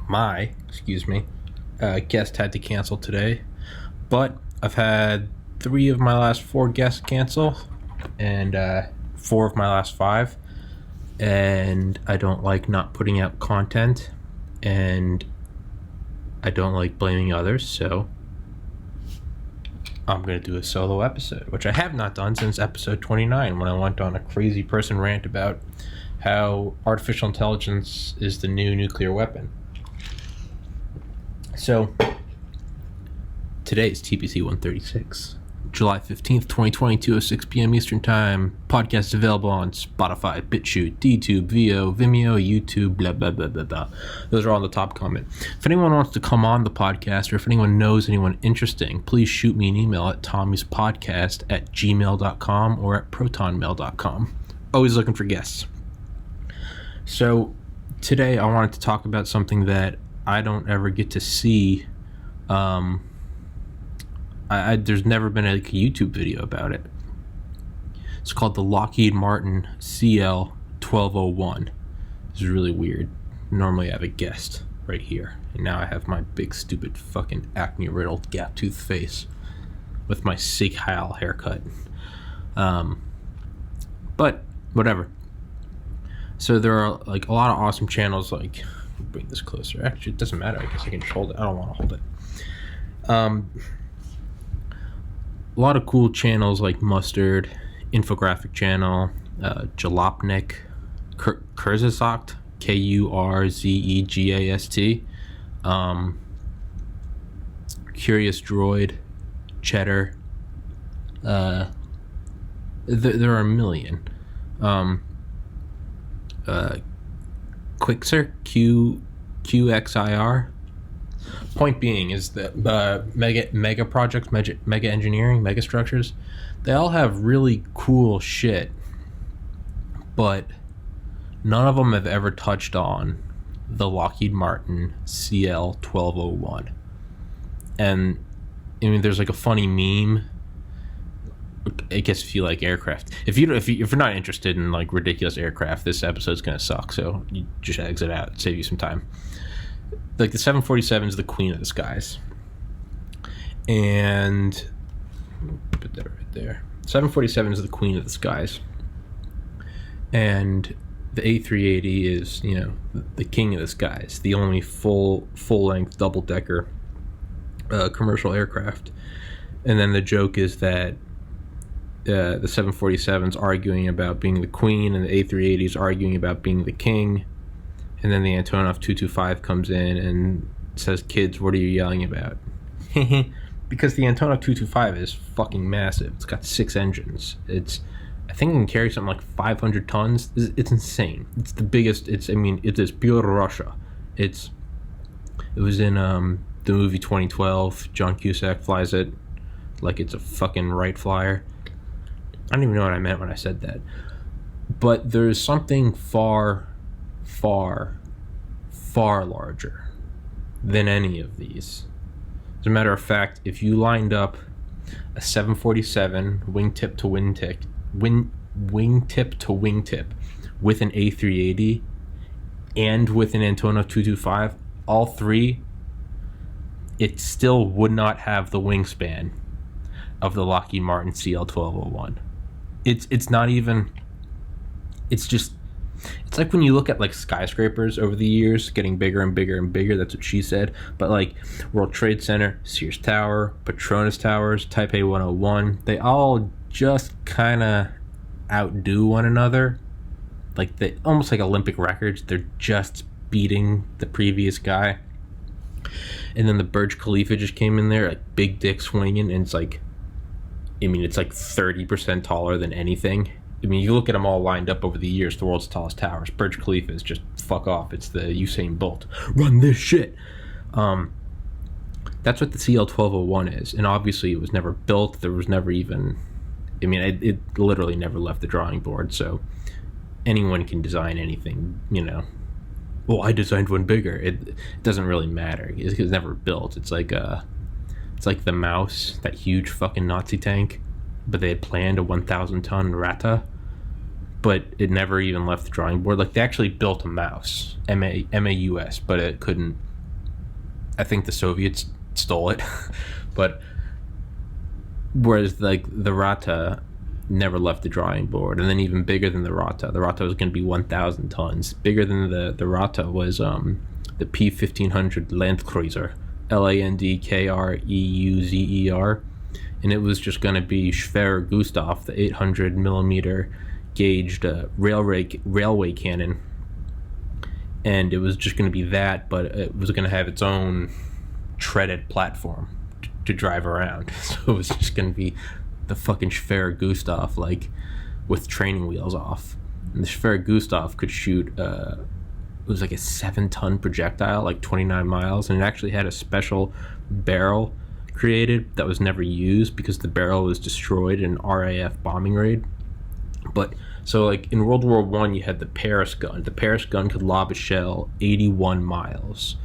my guest had to cancel today, but I've had 3 of my last 4 guests cancel, and 4 of my last 5, and I don't like not putting out content, and I don't like blaming others, so I'm going to do a solo episode, which I have not done since episode 29, when I went on a crazy person rant about how artificial intelligence is the new nuclear weapon. So, today's TPC 136, July 15th, 2022 at 6 p.m. Eastern Time. Podcast available on Spotify, BitChute, DTube, Vimeo, YouTube, blah, blah, blah, blah, blah. Those are all in the top comment. If anyone wants to come on the podcast, or if anyone knows anyone interesting, please shoot me an email at tommyspodcast@gmail.com or at protonmail.com. Always looking for guests. So, today I wanted to talk about something that I don't ever get to see. There's never been a YouTube video about it. It's called the Lockheed Martin CL-1201. This is really weird. Normally I have a guest right here, and now I have my big stupid fucking acne-riddled gap-toothed face with my Sig Heil haircut. But whatever. So there are like a lot of awesome channels. Like, bring this closer. Actually, it doesn't matter. I guess I can just hold it. I don't want to hold it. A lot of cool channels like Mustard, Infographic Channel, Jalopnik, Kurzgesagt, Kurzegast, Curious Droid, Cheddar. There are a million. Quixir, QXIR. Point being is that mega projects, mega engineering, mega structures, they all have really cool shit, but none of them have ever touched on the Lockheed Martin CL-1201. And I mean, there's like a funny meme. I guess if you like aircraft, if you're not interested in like ridiculous aircraft, this episode's gonna suck. So you just exit out, save you some time. Like the 747 is the queen of the skies, and put that right there. 747 is the queen of the skies, and the A380 is, the king of the skies, the only full length double decker commercial aircraft. And then the joke is that the 747's arguing about being the queen, and the A380's arguing about being the king. And then the Antonov 225 comes in and says, "Kids, what are you yelling about?" Because the Antonov 225 is fucking massive. It's got 6 engines. I think it can carry something like 500 tons. It's insane. It's the biggest. It is pure Russia. It was in the movie 2012. John Cusack flies it like it's a fucking Wright flyer. I don't even know what I meant when I said that. But there's something far larger than any of these. As a matter of fact, if you lined up a 747 wingtip to wingtip with an A380 and with an Antonov 225, all 3, it still would not have the wingspan of the Lockheed Martin CL-1201. It's not even. It's like when you look at like skyscrapers over the years getting bigger and bigger and bigger. That's what she said. But like World Trade Center, Sears Tower, Petronas Towers, Taipei 101, they all just kind of outdo one another. Like they almost like Olympic records. They're just beating the previous guy. And then the Burj Khalifa just came in there, like big dick swinging, and it's like 30% taller than anything. I mean, you look at them all lined up over the years, the world's tallest towers. Burj Khalifa is just fuck off. It's the Usain Bolt. Run this shit. That's what the CL-1201 is. And obviously it was never built. There was never even... it literally never left the drawing board. So anyone can design anything, Well, I designed one bigger. It doesn't really matter. It's never built. It's like the Mouse, that huge fucking Nazi tank. But they had planned a 1,000-ton Rata. but it never even left the drawing board. Like, they actually built a mouse, MAUS, but it couldn't. I think the Soviets stole it. But whereas, like, the Rata never left the drawing board. And then even bigger than the Rata was going to be 1,000 tons. Bigger than the Rata was the P-1500 Landkreuzer, Landkreuzer, and it was just going to be Schwerer Gustav, the 800 millimeter gauged railway cannon, and it was just going to be that, but it was going to have its own treaded platform to drive around. So it was just going to be the fucking Schwerer Gustav, like, with training wheels off. And the Schwerer Gustav could shoot it was like a 7-ton projectile, like 29 miles, and it actually had a special barrel created that was never used because the barrel was destroyed in an RAF bombing raid. But so, like, in World War One, you had the Paris gun. The Paris gun could lob a shell 81 miles,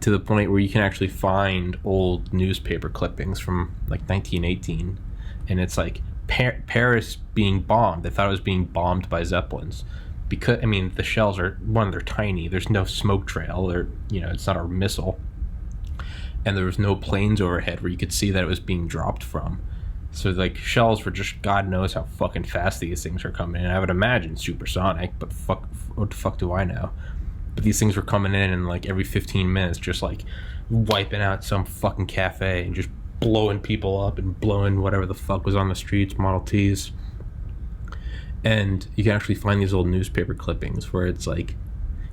to the point where you can actually find old newspaper clippings from like 1918, and it's like Paris being bombed. They thought it was being bombed by Zeppelins. Because, I mean, the shells are, one, they're tiny. There's no smoke trail. It's not a missile. And there was no planes overhead where you could see that it was being dropped from. So, like, shells were just, God knows how fucking fast these things are coming in. I would imagine supersonic, but what the fuck do I know? But these things were coming in and, like, every 15 minutes, just, like, wiping out some fucking cafe and just blowing people up and blowing whatever the fuck was on the streets, Model Ts. And you can actually find these old newspaper clippings where it's like,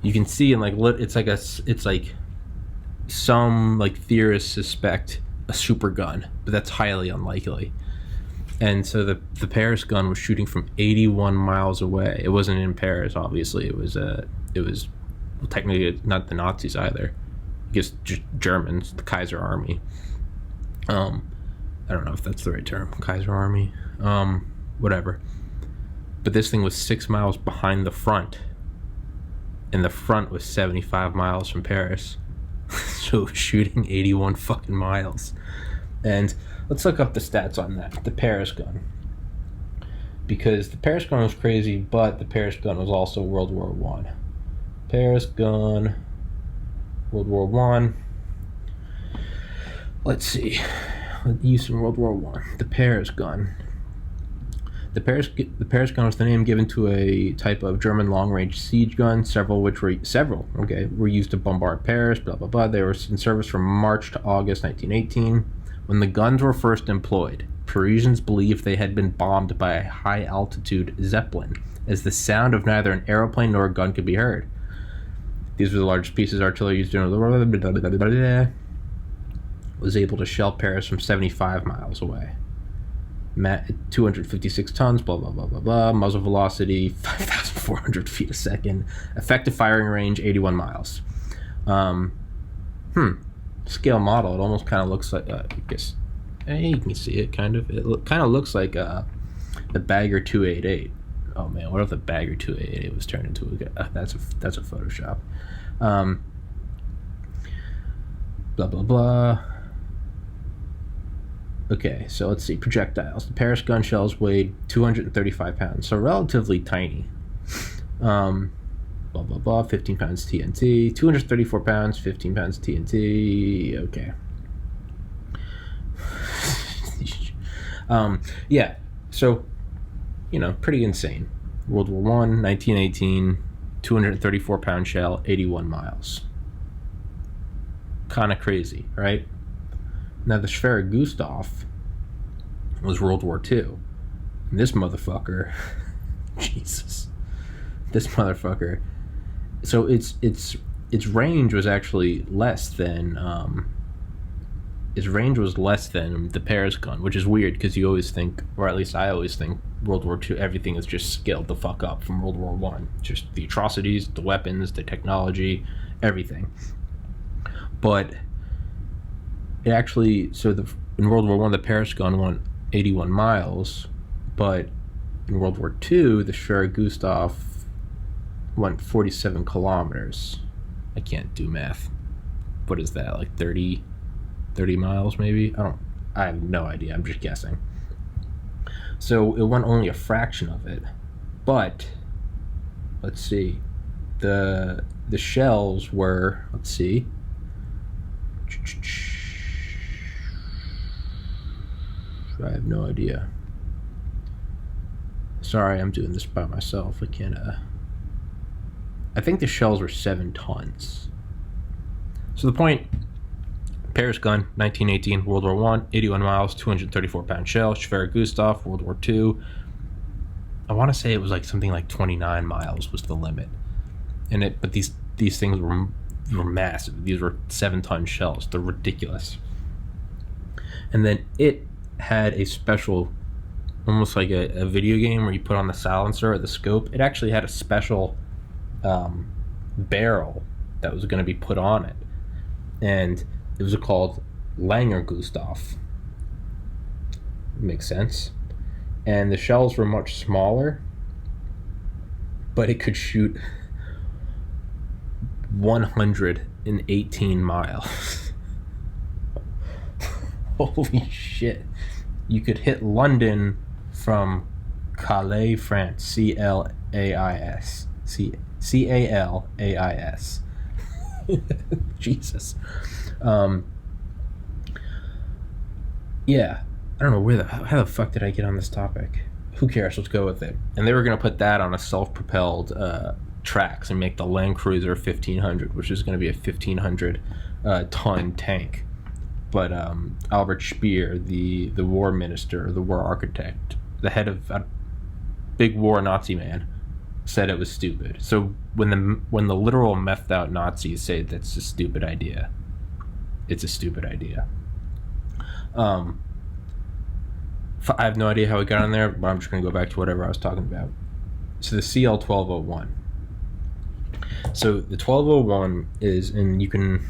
you can see, and like, it's like some, like, theorists suspect a super gun, but that's highly unlikely. And so the Paris gun was shooting from 81 miles away. It wasn't in Paris, obviously. It was technically not the Nazis either. Just Germans, the Kaiser Army. I don't know if that's the right term, Kaiser Army. Whatever. But this thing was 6 miles behind the front, and the front was 75 miles from Paris. So it was shooting 81 fucking miles. And let's look up the stats on that, the Paris gun. Because the Paris gun was crazy, but the Paris gun was also World War One. Paris gun, World War One. Let's see. Use in World War One. The Paris gun. The Paris gun was the name given to a type of German long-range siege gun, several were used to bombard Paris, blah, blah, blah. They were in service from March to August 1918. When the guns were first employed, Parisians believed they had been bombed by a high-altitude Zeppelin, as the sound of neither an aeroplane nor a gun could be heard. These were the largest pieces of artillery used in was able to shell Paris from 75 miles away. 256 tons, blah, blah, blah, blah, blah. Muzzle velocity, 5,400 feet a second. Effective firing range, 81 miles. Scale model, it almost kind of looks like, I guess, you can see it, kind of. It kind of looks like the Bagger 288. Oh, man, what if the Bagger 288 was turned into a... that's a Photoshop. Blah, blah, blah. Okay, so let's see. Projectiles. The Paris gun shells weighed 235 pounds, so relatively tiny. Blah, blah, blah. 15 pounds TNT. 234 pounds, 15 pounds TNT. Okay. Yeah, so, pretty insane. World War One, 1918, 234-pound shell, 81 miles. Kind of crazy, right? Now, the Schwerer Gustav was World War II. And this motherfucker, Jesus, this motherfucker. So its range was actually less than the Paris gun, which is weird because you always think, or at least I always think, World War II, everything is just scaled the fuck up from World War One. Just the atrocities, the weapons, the technology, everything. But it actually, in World War One, the Paris gun went 81 miles, but in World War II, the Schwerer Gustav went 47 kilometers. I can't do math. What is that, like 30 miles maybe? I have no idea, I'm just guessing. So it went only a fraction of it, But let's see, the shells were, let's see, I have no idea. Sorry, I'm doing this by myself. I can't. I think the shells were 7 tons. So the point: Paris gun, 1918, World War I, 81 miles, 234-pound shell. Schwer Gustav, World War II. I want to say it was like something like 29 miles was the limit. But these things were massive. These were 7-ton shells. They're ridiculous. And then it had a special, almost like a video game where you put on the silencer or the scope. It actually had a special barrel that was going to be put on it, and it was called Langer Gustav. Makes sense. And the shells were much smaller, but it could shoot 118 miles. Holy shit. You could hit London from Calais, France. C-L-A-I-S. C-A-L-A-I-S. Jesus. Yeah. I don't know how the fuck did I get on this topic? Who cares? Let's go with it. And they were going to put that on a self-propelled tracks and make the Land Cruiser 1500, which is going to be a 1500 ton tank. But Albert Speer, the war minister, the war architect, the head of big war Nazi man, said it was stupid. So when the literal methed out Nazis say that's a stupid idea, it's a stupid idea. I have no idea how it got on there, but I'm just going to go back to whatever I was talking about. So the CL-1201. So the 1201 is, and you can,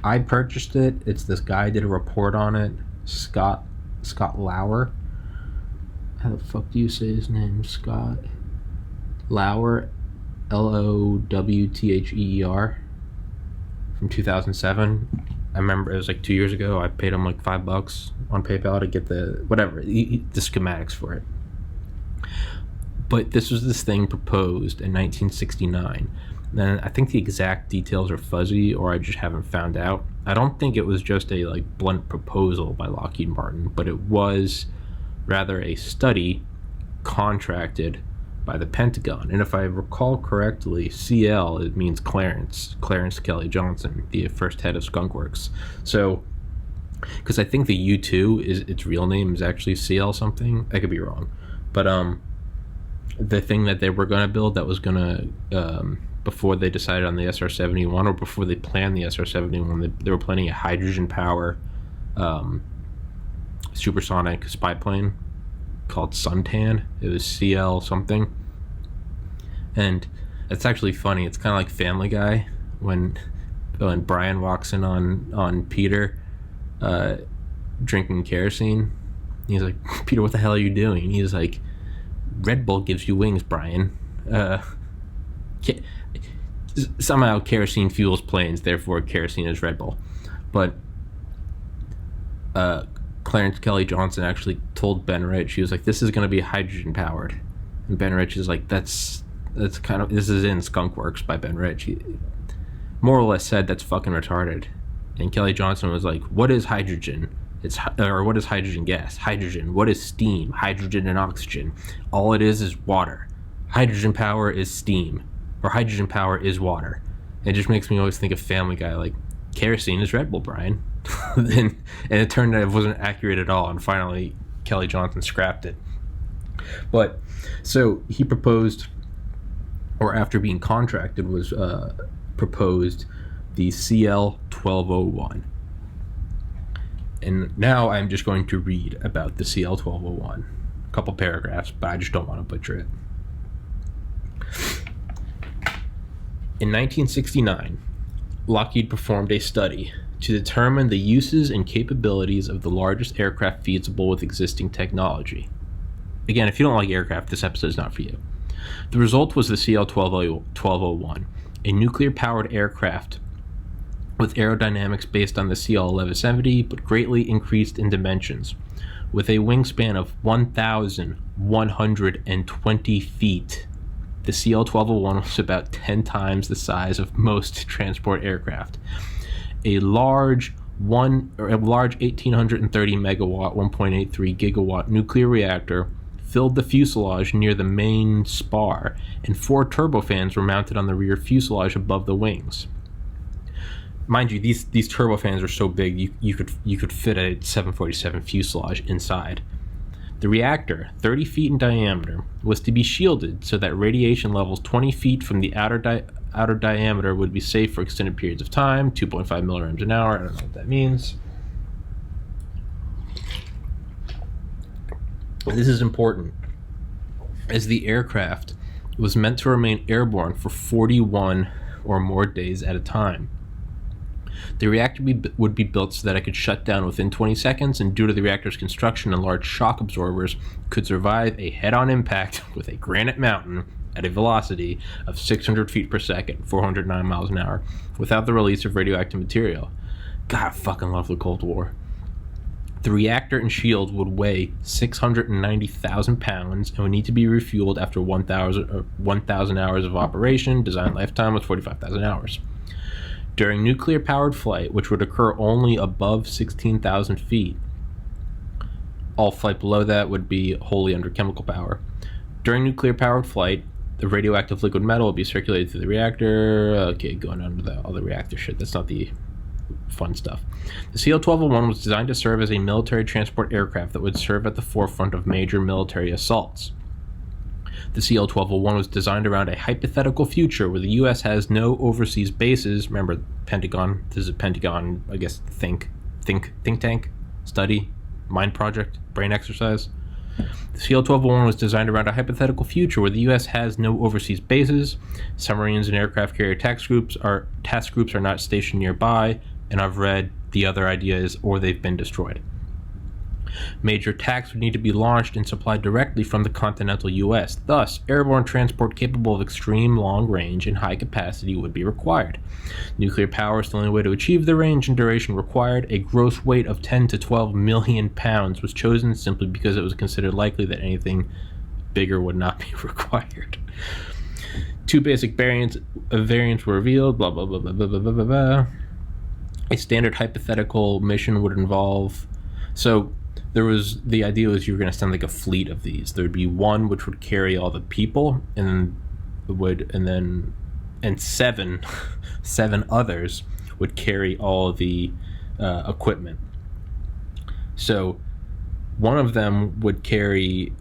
I purchased it. It's this guy did a report on it, Scott Lauer. How the fuck do you say his name? Scott Lauer, Lowther, from 2007. I remember it was like 2 years ago. I paid him like $5 on PayPal to get the schematics for it. But this was this thing proposed in 1969. And I think the exact details are fuzzy, or I just haven't found out. I don't think it was just a like blunt proposal by Lockheed Martin, but it was rather a study contracted by the Pentagon. And if I recall correctly, CL, it means Clarence Kelly Johnson, the first head of Skunk Works. So, because I think the U-2 is its real name is actually CL something. I could be wrong, but the thing that they were going to build that was going to before they decided on the SR-71, or before they planned the SR-71, they were planning a hydrogen power supersonic spy plane called Suntan. It was CL something. And it's actually funny. It's kind of like Family Guy when Brian walks in on Peter drinking kerosene. He's like, Peter, what the hell are you doing? He's like, Red Bull gives you wings, Brian. Somehow kerosene fuels planes, therefore kerosene is Red Bull. But Clarence Kelly Johnson actually told Ben Rich, he was like, this is going to be hydrogen powered. And Ben Rich is like, that's kind of, this is in Skunk Works by Ben Rich. He more or less said that's fucking retarded. And Kelly Johnson was like, what is hydrogen? What is hydrogen gas? Hydrogen. What is steam? Hydrogen and oxygen. All it is water. Hydrogen power is steam, or hydrogen power is water. It just makes me always think of Family Guy, like, kerosene is Red Bull, Brian. and it turned out it wasn't accurate at all, and finally Kelly Johnson scrapped it. But so he proposed, or after being contracted, was proposed the CL-1201. And now I'm just going to read about the CL-1201. A couple paragraphs, but I just don't want to butcher it. In 1969, Lockheed performed a study to determine the uses and capabilities of the largest aircraft feasible with existing technology. Again, if you don't like aircraft, this episode is not for you. The result was the CL-1201, a nuclear-powered aircraft with aerodynamics based on the CL-1170, but greatly increased in dimensions, with a wingspan of 1,000 120 feet. The CL-1201 was about 10 times the size of most transport aircraft. A large 1,830 megawatt, 1.83 gigawatt nuclear reactor filled the fuselage near the main spar, and 4 turbofans were mounted on the rear fuselage above the wings. Mind you, these turbofans are so big you could fit a 747 fuselage inside. The reactor, 30 feet in diameter, was to be shielded so that radiation levels 20 feet from the outer diameter would be safe for extended periods of time. 2.5 milligrams an hour. I don't know what that means. This is important, as the aircraft was meant to remain airborne for 41 or more days at a time. The reactor would be built so that it could shut down within 20 seconds, and due to the reactor's construction and large shock absorbers, could survive a head-on impact with a granite mountain at a velocity of 600 feet per second, 409 miles an hour, without the release of radioactive material. God, I fucking love the Cold War. The reactor and shield would weigh 690,000 pounds and would need to be refueled after 1,000 hours of operation. Design lifetime was 45,000 hours. During nuclear-powered flight, which would occur only above 16,000 feet, all flight below that would be wholly under chemical power. During nuclear-powered flight, the radioactive liquid metal would be circulated through the reactor. Okay, going under all the reactor shit. That's not the fun stuff. The CL-1201 was designed to serve as a military transport aircraft that would serve at the forefront of major military assaults. The CL-1201 was designed around a hypothetical future where the U.S. has no overseas bases. Remember, Pentagon. This is a Pentagon, I guess, think tank, study, mind project, brain exercise. The CL-1201 was designed around a hypothetical future where the U.S. has no overseas bases. Submarines and aircraft carrier task groups are not stationed nearby, and I've read the other ideas, or they've been destroyed. Major attacks would need to be launched and supplied directly from the continental U.S. Thus, airborne transport capable of extreme long range and high capacity would be required. Nuclear power is the only way to achieve the range and duration required. A gross weight of 10 to 12 million pounds was chosen simply because it was considered likely that anything bigger would not be required. 2 basic variants were revealed. Blah blah blah blah blah blah blah blah. A standard hypothetical mission would involve. The idea was you were going to send like a fleet of these. There would be one which would carry all the people, and seven others would carry all the equipment. So one of them would carry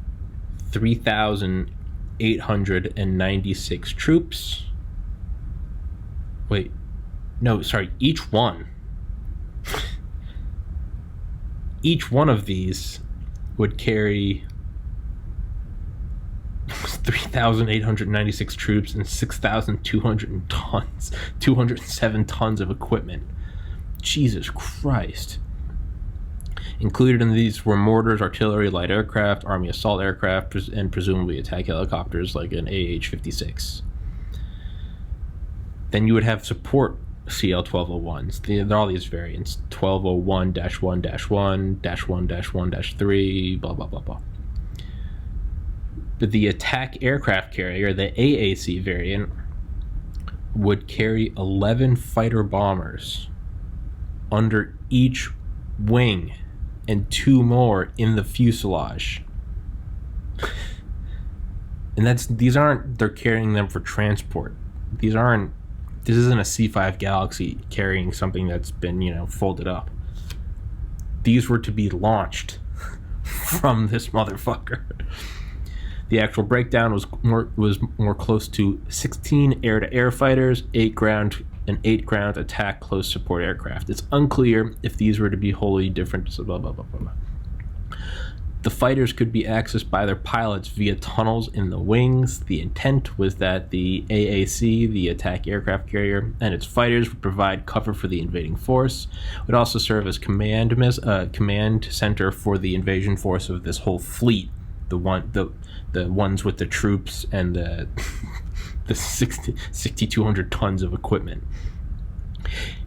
3,896 troops. Each one of these would carry 3,896 troops and 207 tons of equipment. Jesus Christ. Included in these were mortars, artillery, light aircraft, Army assault aircraft, and presumably attack helicopters like an AH-56. Then you would have support CL-1201s. There are all these variants: 1201-1-1-1-1-3, blah blah blah blah. But the attack aircraft carrier, the AAC variant, would carry 11 fighter bombers under each wing and 2 more in the fuselage. And they're carrying them for transport. This isn't a C-5 Galaxy carrying something that's been, folded up. These were to be launched from this motherfucker. The actual breakdown was more close to 16 air-to-air fighters, 8 ground attack close support aircraft. It's unclear if these were to be wholly different. Blah blah blah blah blah. The fighters could be accessed by their pilots via tunnels in the wings. The intent was that the AAC, the attack aircraft carrier, and its fighters would provide cover for the invading force. It would also serve as command center for the invasion force of this whole fleet. The ones with the troops and the 6,200 tons of equipment.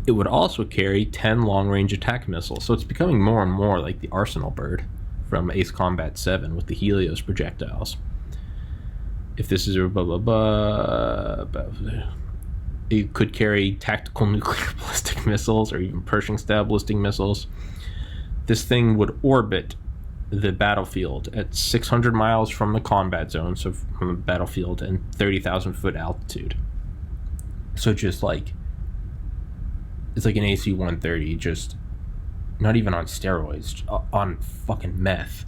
It would also carry 10 long-range attack missiles. So it's becoming more and more like the Arsenal bird. from Ace Combat 7 with the Helios projectiles. If this is a blah blah blah, it could carry tactical nuclear ballistic missiles or even Pershing-style ballistic missiles. This thing would orbit the battlefield at 600 miles from the combat zone, so from the battlefield, and 30,000 foot altitude. So just like, it's like an AC-130, just not even on steroids, on fucking meth.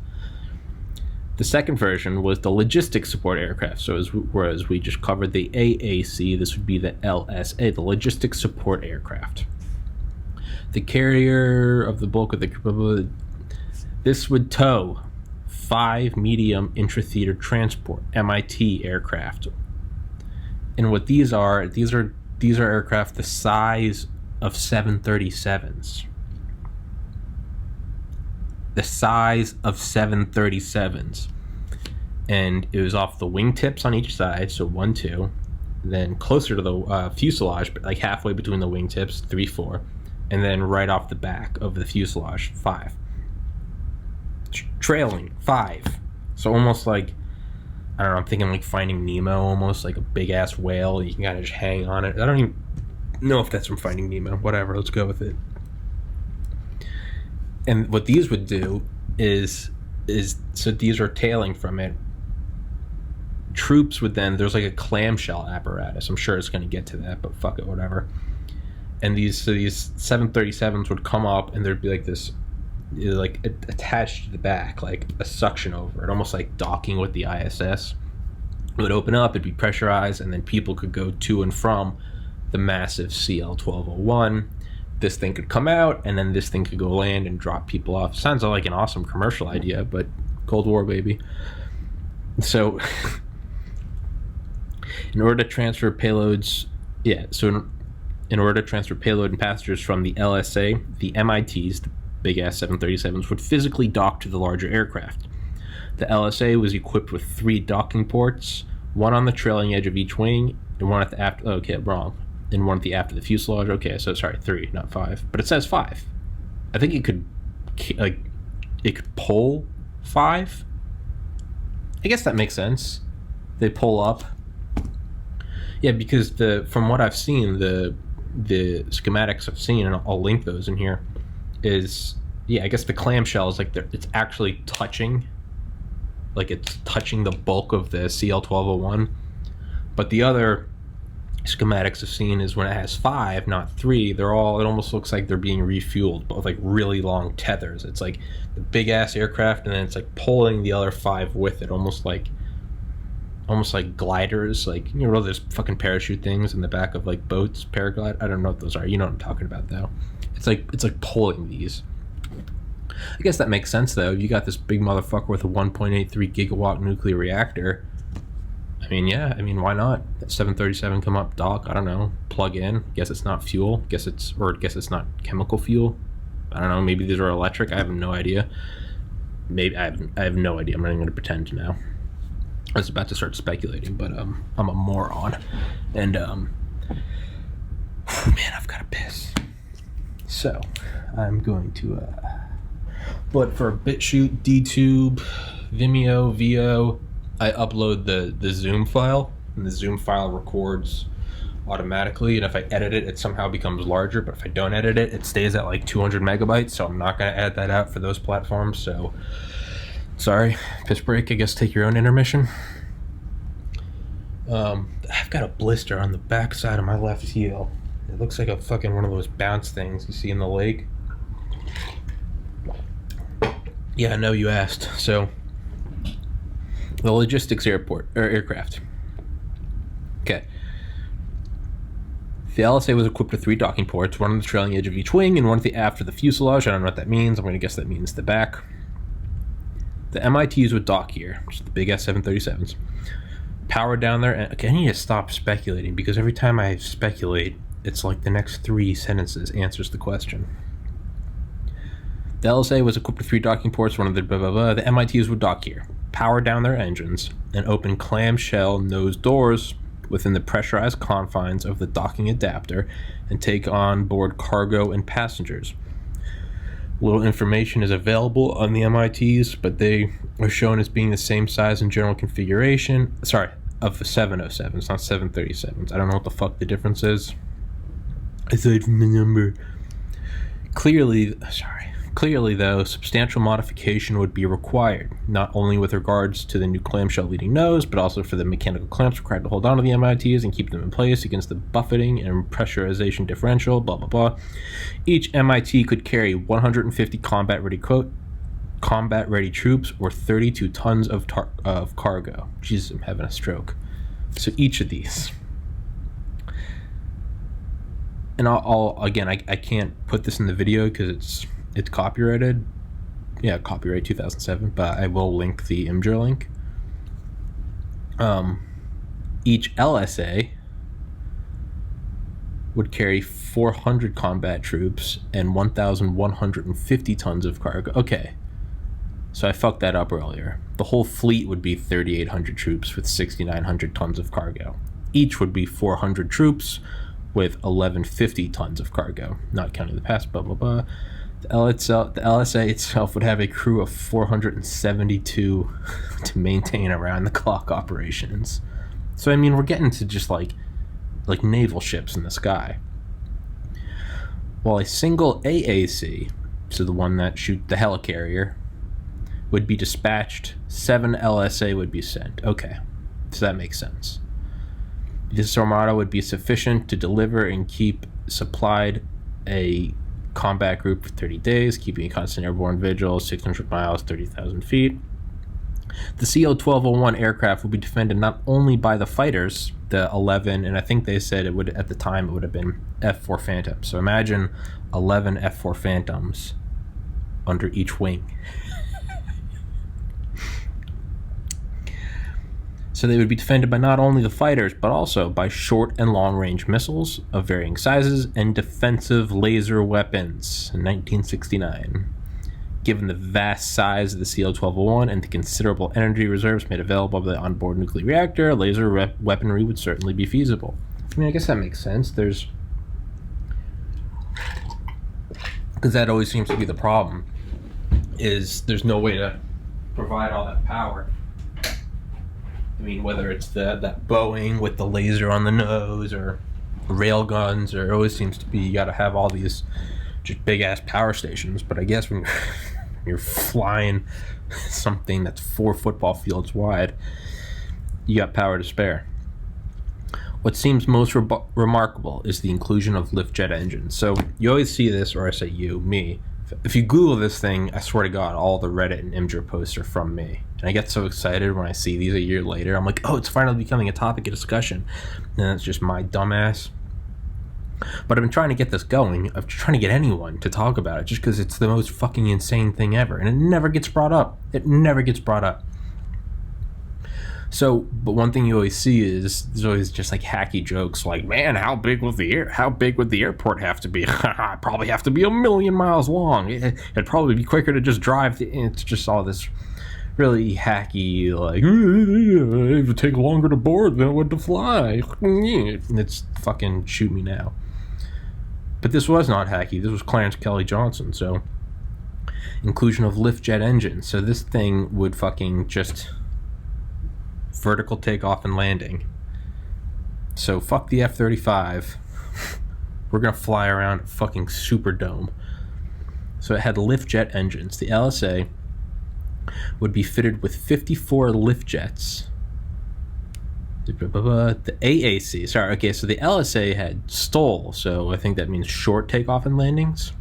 The second version was the logistics support aircraft. So whereas we just covered the AAC, this would be the LSA, the logistics support aircraft. The carrier of the bulk of the... This would tow 5 medium intra-theater transport, MIT aircraft. And what these are aircraft the size of 737s. The size of 737s. And it was off the wingtips on each side, so 1, 2. Then closer to the fuselage, but like halfway between the wingtips, 3, 4. And then right off the back of the fuselage, 5. Trailing, 5. So almost like, I don't know, I'm thinking like Finding Nemo, almost like a big ass whale. You can kind of just hang on it. I don't even know if that's from Finding Nemo. Whatever, let's go with it. And what these would do is so these are tailing from it. Troops would then, there's like a clamshell apparatus. I'm sure it's going to get to that, but fuck it, whatever. And these 737s would come up, and there'd be like this, like attached to the back, like a suction over it, almost like docking with the ISS. It would open up, it'd be pressurized, and then people could go to and from the massive CL-1201. This thing could come out, and then this thing could go land and drop people off. Sounds like an awesome commercial idea, but Cold War, baby. So, in order to transfer payloads, in order to transfer payload and passengers from the LSA, the MITs, the big-ass 737s, would physically dock to the larger aircraft. The LSA was equipped with 3 docking ports, one on the trailing edge of each wing, and one at the after... Okay, wrong. And one at the after the fuselage. Okay, so sorry, 3, not 5. But it says 5. I think it could pull 5. I guess that makes sense. They pull up. Yeah, because from what I've seen, the schematics I've seen, and I'll link those in here, is, yeah, I guess the clamshell is like it's actually touching, like it's touching the bulk of the CL-1201. But the other schematics I've seen is when it has 5, not 3, it almost looks like they're being refueled, but with like really long tethers. It's like the big ass aircraft, and then it's like pulling the other 5 with it, almost like gliders, like, you know, those fucking parachute things in the back of like boats, paraglide. I don't know what those are. You know what I'm talking about, though. It's like pulling these. I guess that makes sense, though. You got this big motherfucker with a 1.83 gigawatt nuclear reactor. I mean, yeah. I mean, why not? That 737 come up, dock. I don't know. Plug in. Guess it's not fuel. Guess it's not chemical fuel. I don't know. Maybe these are electric. I have no idea. Maybe I have no idea. I'm not even going to pretend to know. I was about to start speculating, but I'm a moron, and man, I've got to piss. So I'm going to but for BitChute, DTube, Vimeo, VO, I upload the Zoom file, and the Zoom file records automatically, and if I edit it, it somehow becomes larger, but if I don't edit it, it stays at like 200 megabytes, so I'm not going to add that out for those platforms. So sorry, piss break. I guess take your own intermission. I've got a blister on the back side of my left heel. It looks like a fucking one of those bounce things you see in the lake. Yeah, I know you asked. So, the logistics aircraft. Okay. The LSA was equipped with 3 docking ports, one on the trailing edge of each wing and one at the aft of the fuselage. I don't know what that means. I'm going to guess that means the back. The MITs would dock here, which is the big S-737s. Power down there. Okay, I need to stop speculating, because every time I speculate, it's like the next 3 sentences answers the question. The LSA was equipped with 3 docking ports, one of the blah blah blah. The MITs would dock here, power down their engines, and open clamshell nose doors within the pressurized confines of the docking adapter and take on board cargo and passengers. Little information is available on the MITs, but they are shown as being the same size and general configuration. Sorry, of the 707s, not 737s. I don't know what the fuck the difference is, aside from the number. Clearly, though, substantial modification would be required, not only with regards to the new clamshell leading nose, but also for the mechanical clamps required to hold onto the MITs and keep them in place against the buffeting and pressurization differential, blah, blah, blah. Each MIT could carry 150 combat-ready troops or 32 tons of cargo. Jesus, I'm having a stroke. So each of these. And again, I can't put this in the video because it's copyrighted. Yeah, copyright 2007, but I will link the Imgur link. Each LSA would carry 400 combat troops and 1,150 tons of cargo. Okay, so I fucked that up earlier. The whole fleet would be 3,800 troops with 6,900 tons of cargo. Each would be 400 troops with 1,150 tons of cargo, not counting the past, blah, blah, blah. The LSA itself would have a crew of 472 to maintain around-the-clock operations. So, I mean, we're getting to just like naval ships in the sky. While a single AAC, so the one that shoots the helicarrier, would be dispatched, 7 LSA would be sent. Okay, so that makes sense. This armada would be sufficient to deliver and keep supplied a combat group for 30 days, keeping a constant airborne vigil, 600 miles, 30,000 feet. The CL-1201 aircraft would be defended not only by the fighters, the 11, and I think they said it would, at the time, it would have been F-4 Phantoms. So imagine 11 F-4 Phantoms under each wing. So they would be defended by not only the fighters, but also by short and long-range missiles of varying sizes and defensive laser weapons in 1969. Given the vast size of the CL-1201 and the considerable energy reserves made available by the onboard nuclear reactor, laser weaponry would certainly be feasible. I mean, I guess that makes sense. Because that always seems to be the problem, is there's no way to provide all that power. I mean, whether it's that Boeing with the laser on the nose or rail guns, or it always seems to be you got to have all these just big ass power stations. But I guess when you're flying something that's 4 football fields wide, you got power to spare. What seems most remarkable is the inclusion of lift jet engines. So you always see this, or I say you, me. If you Google this thing, I swear to God, all the Reddit and Imgur posts are from me. And I get so excited when I see these a year later. I'm like, oh, it's finally becoming a topic of discussion. And it's just my dumbass. But I've been trying to get this going. I'm trying to get anyone to talk about it just because it's the most fucking insane thing ever. And it never gets brought up. It never gets brought up. So, but one thing you always see is there's always just like hacky jokes like, man, how big would the airport have to be? It'd probably have to be 1,000,000 miles long. It'd probably be quicker to just drive. It's just all this really hacky, like, it would take longer to board than it would to fly. It's fucking shoot me now. But this was not hacky. This was Clarence Kelly Johnson. So, inclusion of lift jet engines. So this thing would fucking just vertical takeoff and landing. So fuck the F-35. We're gonna fly around a fucking Superdome. So it had lift jet engines. The LSA would be fitted with 54 lift jets. The AAC, sorry, okay, so the LSA had STOL, so I think that means short takeoff and landings.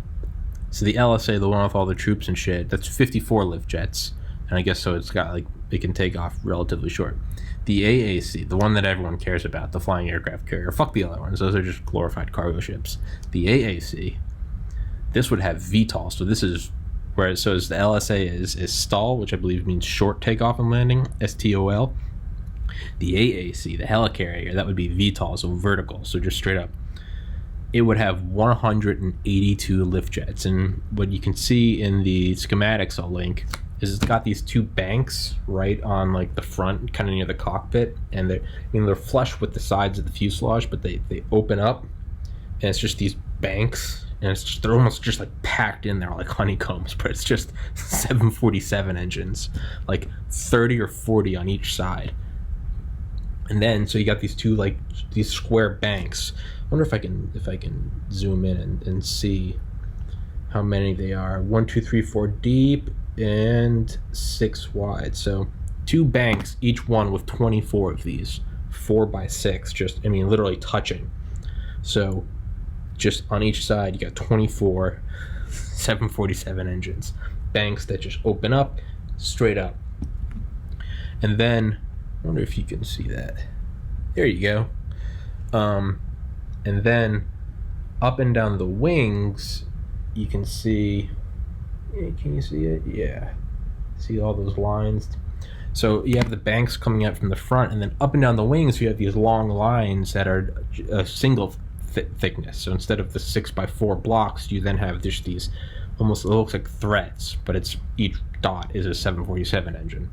So the LSA, the one with all the troops and shit, that's 54 lift jets. And I guess so it's got like, it can take off relatively short. The AAC, the one that everyone cares about, the flying aircraft carrier, fuck the other ones, those are just glorified cargo ships. The AAC, this would have VTOL, so this is where, so as the LSA is STOL, which I believe means short takeoff and landing, STOL. The AAC, the helicarrier, that would be VTOL, so vertical, so just straight up. It would have 182 lift jets, and what you can see in the schematics I'll link is it's got these 2 banks right on like the front, kind of near the cockpit, and they're flush with the sides of the fuselage, but they open up, and it's just these banks and they're almost just like packed in there like honeycombs, but it's just 747 engines, like 30 or 40 on each side. And then so you got these two like these square banks. I wonder if I can zoom in and see how many they are. 1, 2, 3, 4 deep and 6 wide. So 2 banks, each one with 24 of these, 4 by 6, just literally touching. So just on each side you got 24 747 engines, banks that just open up straight up. And then I wonder if you can see that. There you go. And then up and down the wings you can see, can you see it? Yeah, see all those lines. So you have the banks coming out from the front, and then up and down the wings you have these long lines that are a single thickness. So instead of the 6x4 blocks, you then have just these almost, it looks like threads, but it's each dot is a 747 engine.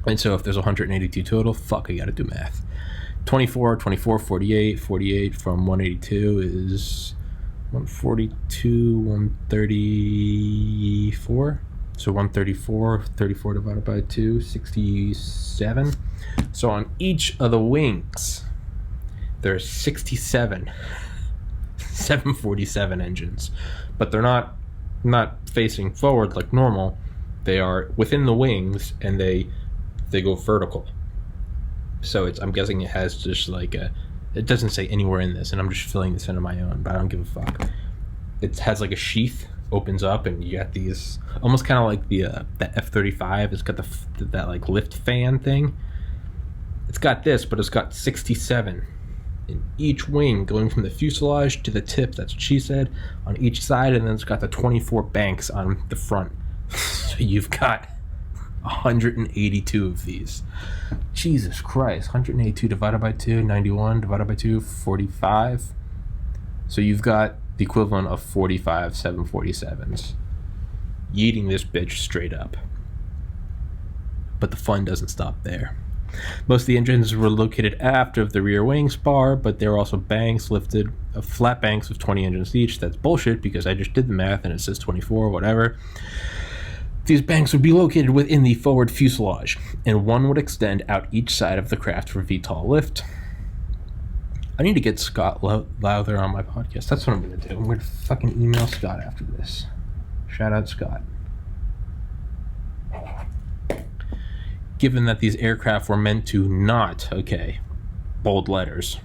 And so if there's 182 total, fuck, I gotta do math. 24, 48 from 182 is 142, 134. So 34 divided by 2, 67. So on each of the wings, there's 67 747 engines. But they're not facing forward like normal. They are within the wings, and they go vertical. So I'm guessing it has just like it doesn't say anywhere in this, and I'm just filling this in on my own, but I don't give a fuck. It has like a sheath, opens up, and you got these almost kind of like the F-35. It's got that like lift fan thing. It's got this, but it's got 67 in each wing, going from the fuselage to the tip. That's what she said, on each side, and then it's got the 24 banks on the front. So you've got 182 of these. Jesus Christ. 182 divided by 2, 91 divided by 2, 45. So you've got the equivalent of 45 747s yeeting this bitch straight up. But the fun doesn't stop there. Most of the engines were located aft of the rear wing spar, but there were also banks lifted, flat banks of 20 engines each. That's bullshit, because I just did the math and it says 24, whatever. These banks would be located within the forward fuselage, and one would extend out each side of the craft for VTOL lift. I need to get Scott Lowther on my podcast. That's what I'm going to do. I'm going to fucking email Scott after this. Shout out Scott. Given that these aircraft were meant to not, bold letters.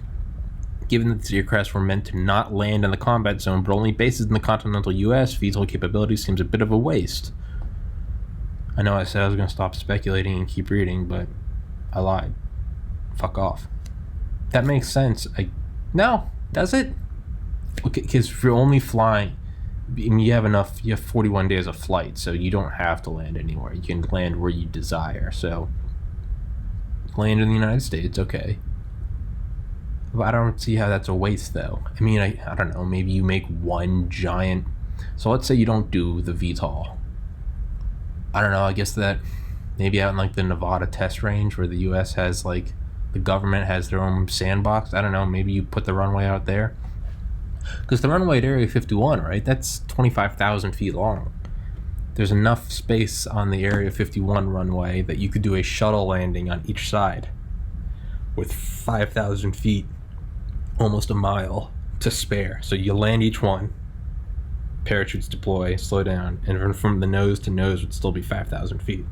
Given that these aircraft were meant to not land in the combat zone, but only bases in the continental U.S., VTOL capability seems a bit of a waste. I know I said I was going to stop speculating and keep reading, but I lied. Fuck off. That makes sense. No, does it? Okay, because if you're only flying, you have 41 days of flight, so you don't have to land anywhere. You can land where you desire. So land in the United States, okay. But I don't see how that's a waste, though. I don't know. Maybe you make one giant. So let's say you don't do the VTOL. I don't know. I guess that maybe out in like the Nevada test range, where the U.S. has like the government has their own sandbox. I don't know. Maybe you put the runway out there. Because the runway at Area 51, right? That's 25,000 feet long. There's enough space on the Area 51 runway that you could do a shuttle landing on each side with 5,000 feet, almost a mile, to spare. So you land each one, parachutes deploy, slow down, and from the nose to nose would still be 5,000 feet.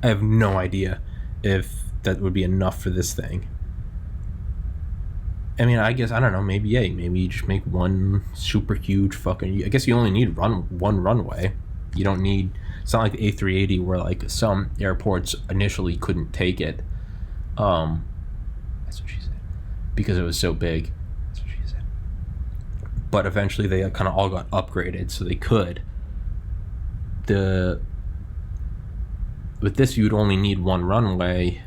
I have no idea if that would be enough for this thing. I guess, I don't know, maybe you just make one super huge fucking, I guess you only need one runway. You don't need, it's not like the A380 where like some airports initially couldn't take it. That's what she said. Because it was so big. That's what she said. But eventually they kind of all got upgraded so they could. With this, you'd only need one runway,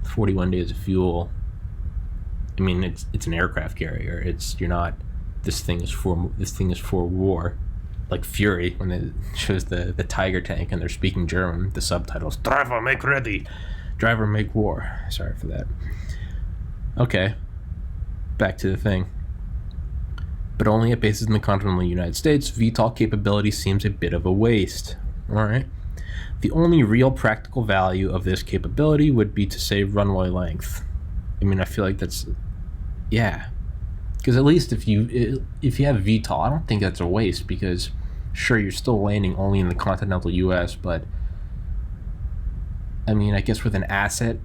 41 days of fuel. It's an aircraft carrier. This thing is for war. Like Fury, when it shows the Tiger tank and they're speaking German, the subtitles, "Driver, make ready. Driver, make war." Sorry for that. Okay. Back to the thing. but only at bases in the continental United States. VTOL capability seems a bit of a waste. All right. The only real practical value of this capability would be to save runway length. I mean, I feel like that's, yeah. Because at least if you have VTOL, I don't think that's a waste, because sure, you're still landing only in the continental US, but I mean, I guess with an asset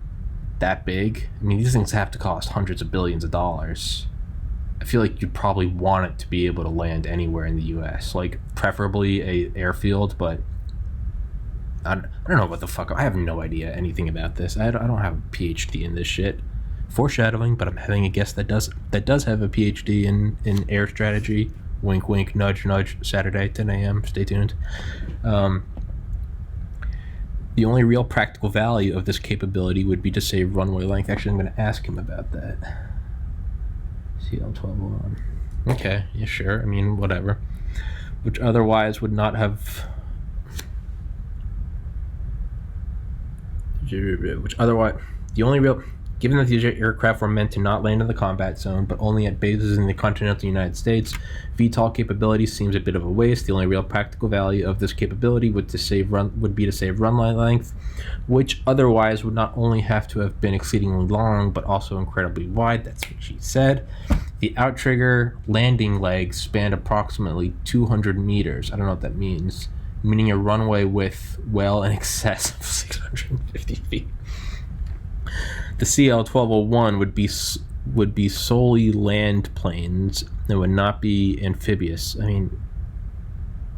that big, I mean, these things have to cost hundreds of billions of dollars. I feel like you'd probably want it to be able to land anywhere in the US, like preferably a airfield, but I don't know what the fuck. I have no idea anything about this. I don't have a PhD in this shit. Foreshadowing, but I'm having a guest that does have a PhD in air strategy. Wink, wink, nudge, nudge. Saturday, 10 a.m. Stay tuned. The only real practical value of this capability would be to save runway length. Actually, I'm going to ask him about that. CL-1201. Okay, yeah, sure. I mean, whatever. Which otherwise would not have... The only real... Given that these aircraft were meant to not land in the combat zone, but only at bases in the continental United States, VTOL capability seems a bit of a waste. The only real practical value of this capability would be to save runway length, which otherwise would not only have to have been exceedingly long, but also incredibly wide. That's what she said. The outrigger landing legs spanned approximately 200 meters. I don't know what that means. Meaning a runway width well in excess of 650 feet. The CL-1201 would be solely land planes and would not be amphibious. I mean,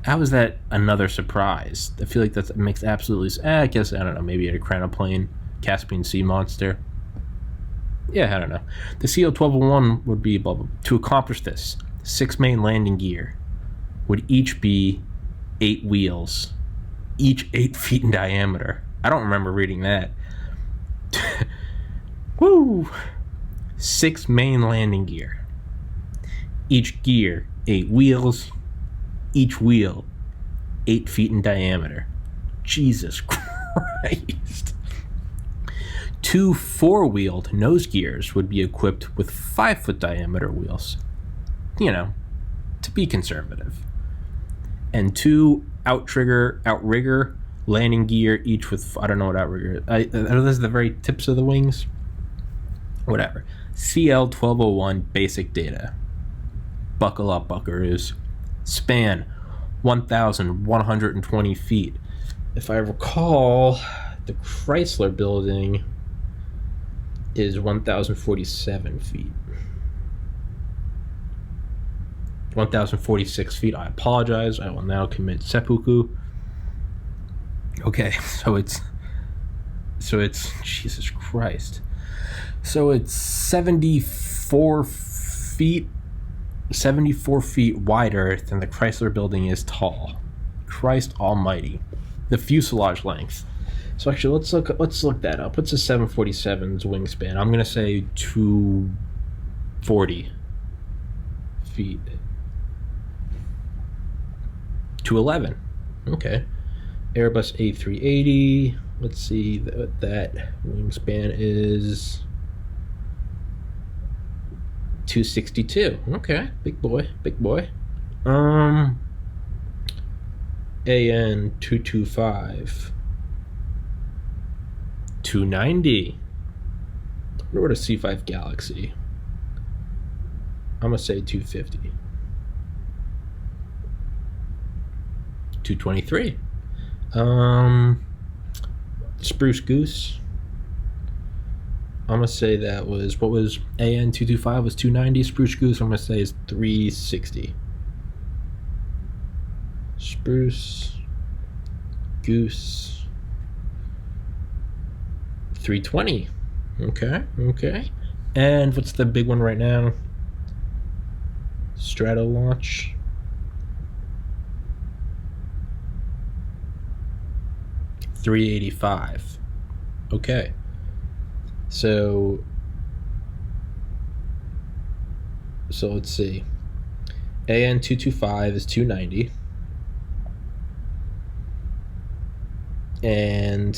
how is that another surprise? I feel like that makes absolutely... I guess, I don't know, maybe a Cranoplane, Caspian Sea Monster. Yeah, I don't know. The CL-1201 would be... Blah, blah. To accomplish this, 6 main landing gear would each be 8 wheels, each 8 feet in diameter. I don't remember reading that. Woo! 6 main landing gear. Each gear, 8 wheels. Each wheel, 8 feet in diameter. Jesus Christ. 2 4-wheeled nose gears would be equipped with 5-foot diameter wheels. You know, to be conservative. And 2 outrigger landing gear, each with... I don't know what outrigger is. Are those the very tips of the wings? Whatever. CL-1201 basic data. Buckle up, buckaroos. Span 1,120 feet. If I recall, the Chrysler building is 1,047 feet. 1,046 feet. I apologize. I will now commit seppuku. Okay, so it's Jesus Christ. So it's 74 feet wider than the Chrysler building is tall. Christ almighty. The fuselage length. So actually, let's look that up. What's a 747's wingspan? I'm gonna say 240 feet. 211. Okay. Airbus A380. Let's see what that wingspan is. 262. Okay, big boy. AN 225. 290. What about a C5 Galaxy? I'm gonna say 250. 223. Spruce Goose. I'm gonna say that was, what was AN 225 was 290. Spruce Goose, I'm gonna say is 360. Spruce Goose 320. Okay. And what's the big one right now? Strato launch. 385. Okay. So let's see. AN 225 is 290. And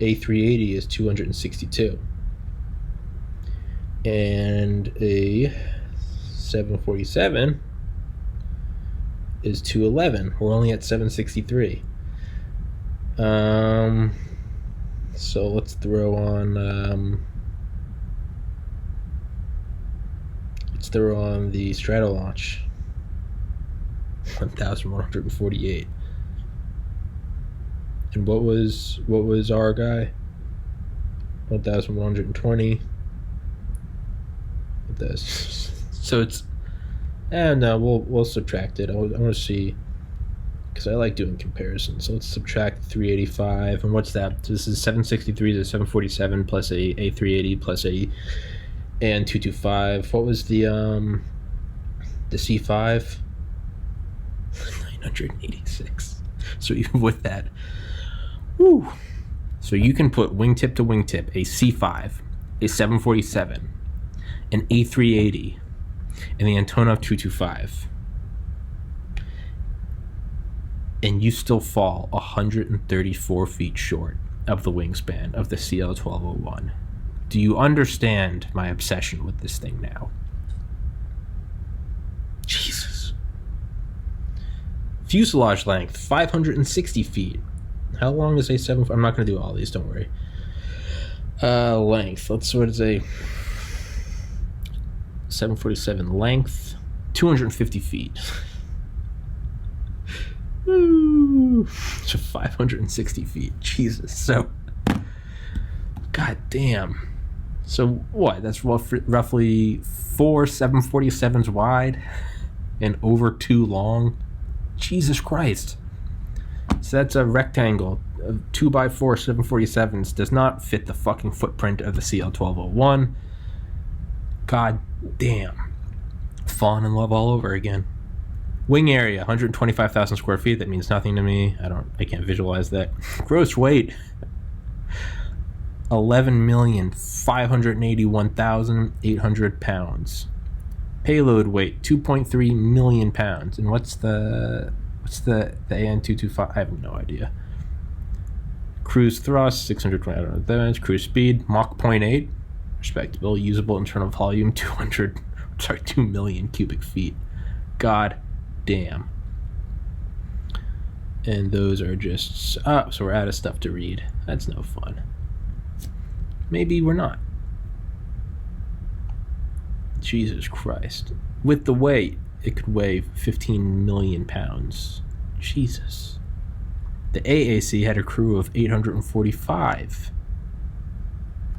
A380 is 262. And a 747 is 211. We're only at 763. So let's throw on the Stratolaunch. 1,148. And what was our guy? 1,120. So it's, no, we'll subtract it. I want to see, because I like doing comparisons. So let's subtract 385, and what's that? So this is 763 to 747 plus a 380 plus a and 225. What was the C5? 986. So even with that, woo. So you can put wingtip to wingtip a C5, a 747, an A380, and the Antonov 225, and you still fall 134 feet short of the wingspan of the CL-1201. Do you understand my obsession with this thing now? Jesus. Fuselage length, 560 feet. How long is a 7? I'm not going to do all these, don't worry. Length, what is a 747 length? 250 feet. Woo! So 560 feet. Jesus. So, god damn. So what? That's roughly 4 747s wide and over 2 long. Jesus Christ. So that's a rectangle of 2x4 747s. Does not fit the fucking footprint of the CL-1201. God damn. Falling in love all over again. Wing area, 125,000 square feet. That means nothing to me. I can't visualize that. Gross weight, 11,581,800 pounds. Payload weight, 2.3 million pounds. And what's the AN225? I have no idea. Cruise thrust, 620 damage. Cruise speed, Mach 0.8. Respectable. Usable internal volume, 2 million cubic feet. God damn. And those are just... so we're out of stuff to read. That's no fun. Maybe we're not. Jesus Christ. With the weight, it could weigh 15 million pounds. Jesus. The AAC had a crew of 845.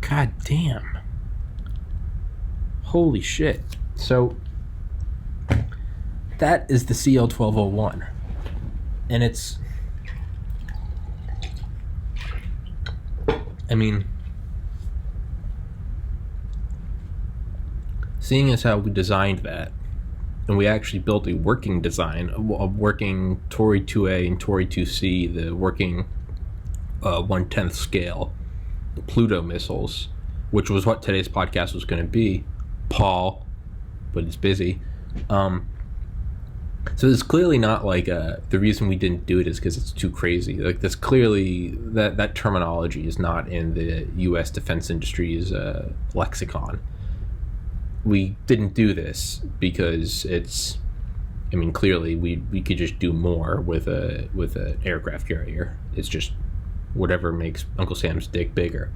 God damn. Holy shit. So, that is the CL-1201. And it's... I mean... Seeing as how we designed that, and we actually built a working design, a working Tory 2A and Tory 2C, the working 1/10 scale Pluto missiles, which was what today's podcast was going to be. Paul, but it's busy. So it's clearly not like the reason we didn't do it is because it's too crazy. Like that's clearly that terminology is not in the U.S. defense industry's lexicon. We didn't do this because it's, I mean, clearly we could just do more with an aircraft carrier. It's just whatever makes Uncle Sam's dick bigger.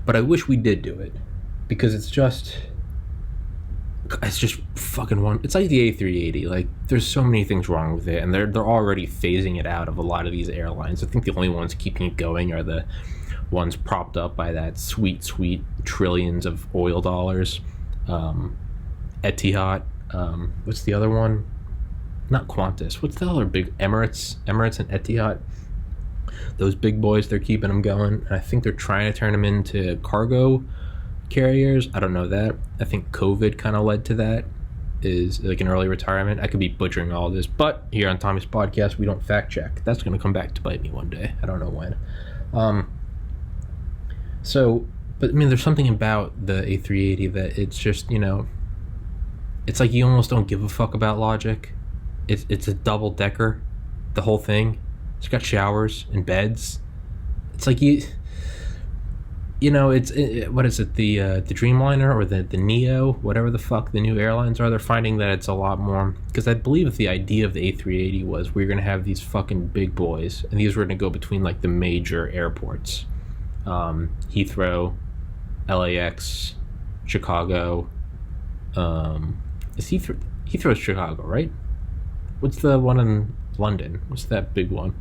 But I wish we did do it because it's just fucking one. It's like the A380. Like there's so many things wrong with it, and they're already phasing it out of a lot of these airlines. I think the only ones keeping it going are the ones propped up by that sweet trillions of oil dollars. Etihad. What's the other one? Not Qantas. What's the other big? Emirates and Etihad. Those big boys, they're keeping them going. And I think they're trying to turn them into cargo carriers. I don't know that. I think COVID kind of led to that. Is like an early retirement. I could be butchering all this, but here on Tommy's podcast, we don't fact check. That's going to come back to bite me one day. I don't know when. So, but I mean, there's something about the A380 that it's just, you know, it's like you almost don't give a fuck about logic. It's a double decker, the whole thing. It's got showers and beds. It's like what is it, the Dreamliner or the Neo, whatever the fuck the new airlines are. They're finding that it's a lot more, because I believe the idea of the A380 was we're gonna have these fucking big boys, and these were gonna go between like the major airports, Heathrow, LAX, Chicago. Is Heathrow's Chicago, right? What's the one in London? What's that big one?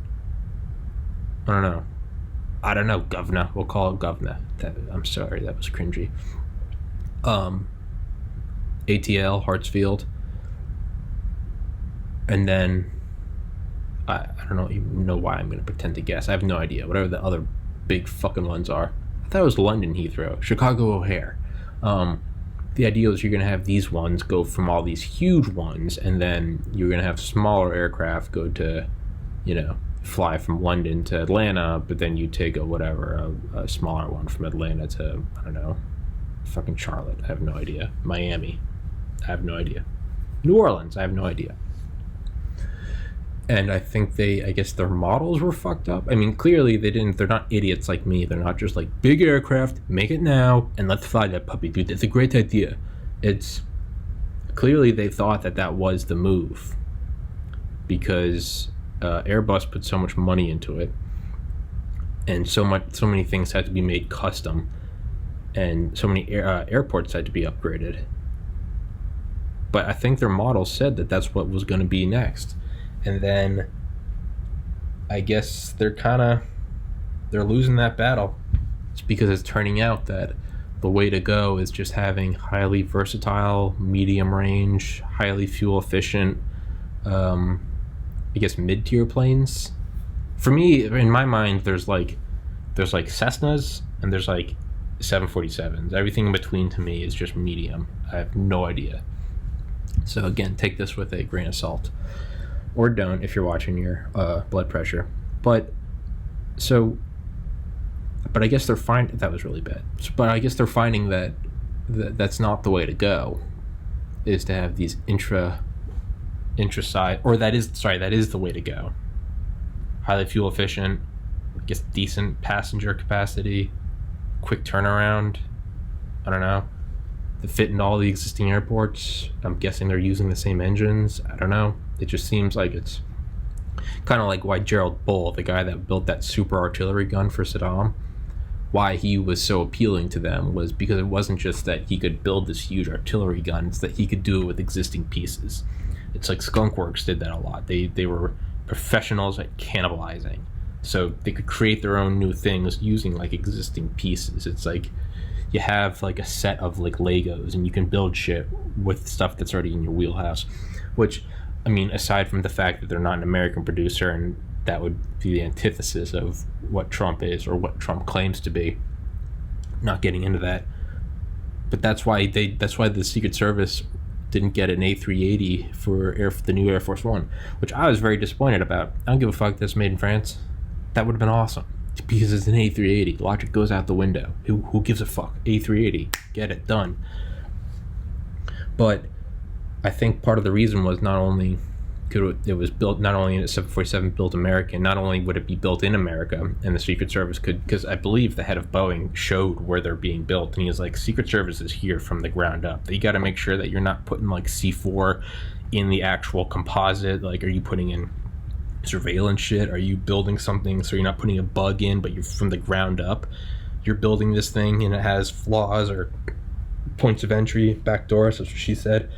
I don't know, governor. We'll call it governor. I'm sorry, that was cringy. ATL, Hartsfield. And then, I don't even know why I'm going to pretend to guess. I have no idea. Whatever the other big fucking ones are. I thought it was London Heathrow. Chicago O'Hare. The idea is you're going to have these ones go from all these huge ones, and then you're going to have smaller aircraft go to, fly from London to Atlanta, but then you take a smaller one from Atlanta to, I don't know, fucking Charlotte. I have no idea. Miami. I have no idea. New Orleans. I have no idea. And I think I guess their models were fucked up. I mean, clearly they're not idiots like me. They're not just like, big aircraft, make it now, and let's fly that puppy, dude. It's a great idea. It's clearly they thought that was the move, because Airbus put so much money into it, and so many things had to be made custom, and so many airports had to be upgraded. But I think their model said that's what was going to be next. And then I guess they're losing that battle. It's because it's turning out that the way to go is just having highly versatile, medium range, highly fuel efficient, I guess mid-tier planes. For me, in my mind, there's like Cessnas and there's like 747s. Everything in between to me is just medium. I have no idea. So again, take this with a grain of salt. Or don't if you're watching your blood pressure. But I guess they're finding that was really bad. But I guess they're finding that that's not the way to go. Is to have these intra-side, or that is the way to go. Highly fuel efficient, I guess decent passenger capacity, quick turnaround. I don't know. They fit into all the existing airports. I'm guessing they're using the same engines. I don't know. It just seems like it's kind of like why Gerald Bull, the guy that built that super artillery gun for Saddam, why he was so appealing to them was because it wasn't just that he could build this huge artillery gun, it's that he could do it with existing pieces. It's like Skunk Works did that a lot. They were professionals at cannibalizing. So they could create their own new things using like existing pieces. It's like you have like a set of like Legos and you can build shit with stuff that's already in your wheelhouse, which, I mean, aside from the fact that they're not an American producer, and that would be the antithesis of what Trump is or what Trump claims to be, not getting into that. But that's why the Secret Service didn't get an A380 for the new Air Force One, which I was very disappointed about. I don't give a fuck that's made in France. That would have been awesome, because it's an A380. Logic goes out the window. Who gives a fuck? A380, get it done. But I think part of the reason was not only it was built, not only in a 747 built American, not only would it be built in America, and the Secret Service could, because I believe the head of Boeing showed where they're being built, and he was like, Secret Service is here from the ground up. You got to make sure that you're not putting like C4 in the actual composite. Like, are you putting in surveillance shit? Are you building something so you're not putting a bug in, but you're from the ground up? You're building this thing and it has flaws or points of entry, back doors, that's what she said.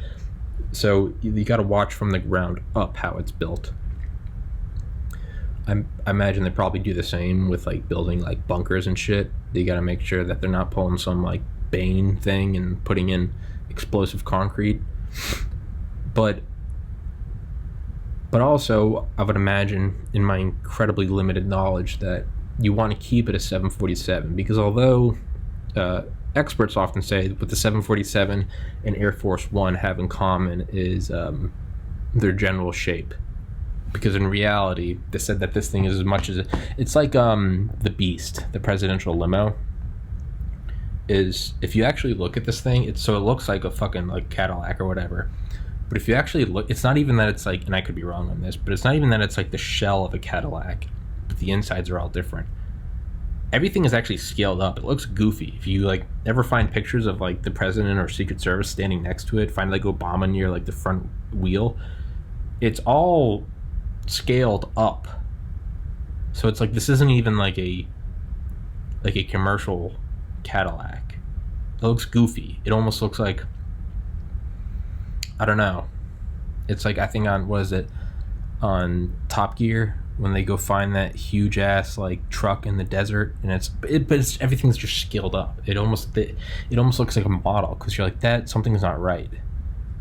So you got to watch from the ground up how it's built. I imagine they probably do the same with like building like bunkers and shit. You got to make sure that they're not pulling some like Bane thing and putting in explosive concrete. But also, I would imagine, in my incredibly limited knowledge, that you want to keep it a 747, because although experts often say what the 747 and Air Force One have in common is their general shape. Because in reality, they said that this thing is as much as it's like the Beast, the presidential limo. Is, if you actually look at this thing, it looks like a fucking like Cadillac or whatever. But if you actually look, it's not even that it's like, and I could be wrong on this, but it's not even that it's like the shell of a Cadillac, but the insides are all different. everything is actually scaled up. It looks goofy. If you like ever find pictures of like the president or Secret Service standing next to it, find like Obama near like the front wheel, it's all scaled up. So it's like this isn't even like a commercial Cadillac. It looks goofy. It almost looks like, I don't know. It's like, I think on, what is it, on Top Gear, when they go find that huge ass like truck in the desert, and but everything's just scaled up. It almost looks like a model, because you're like, that something's not right.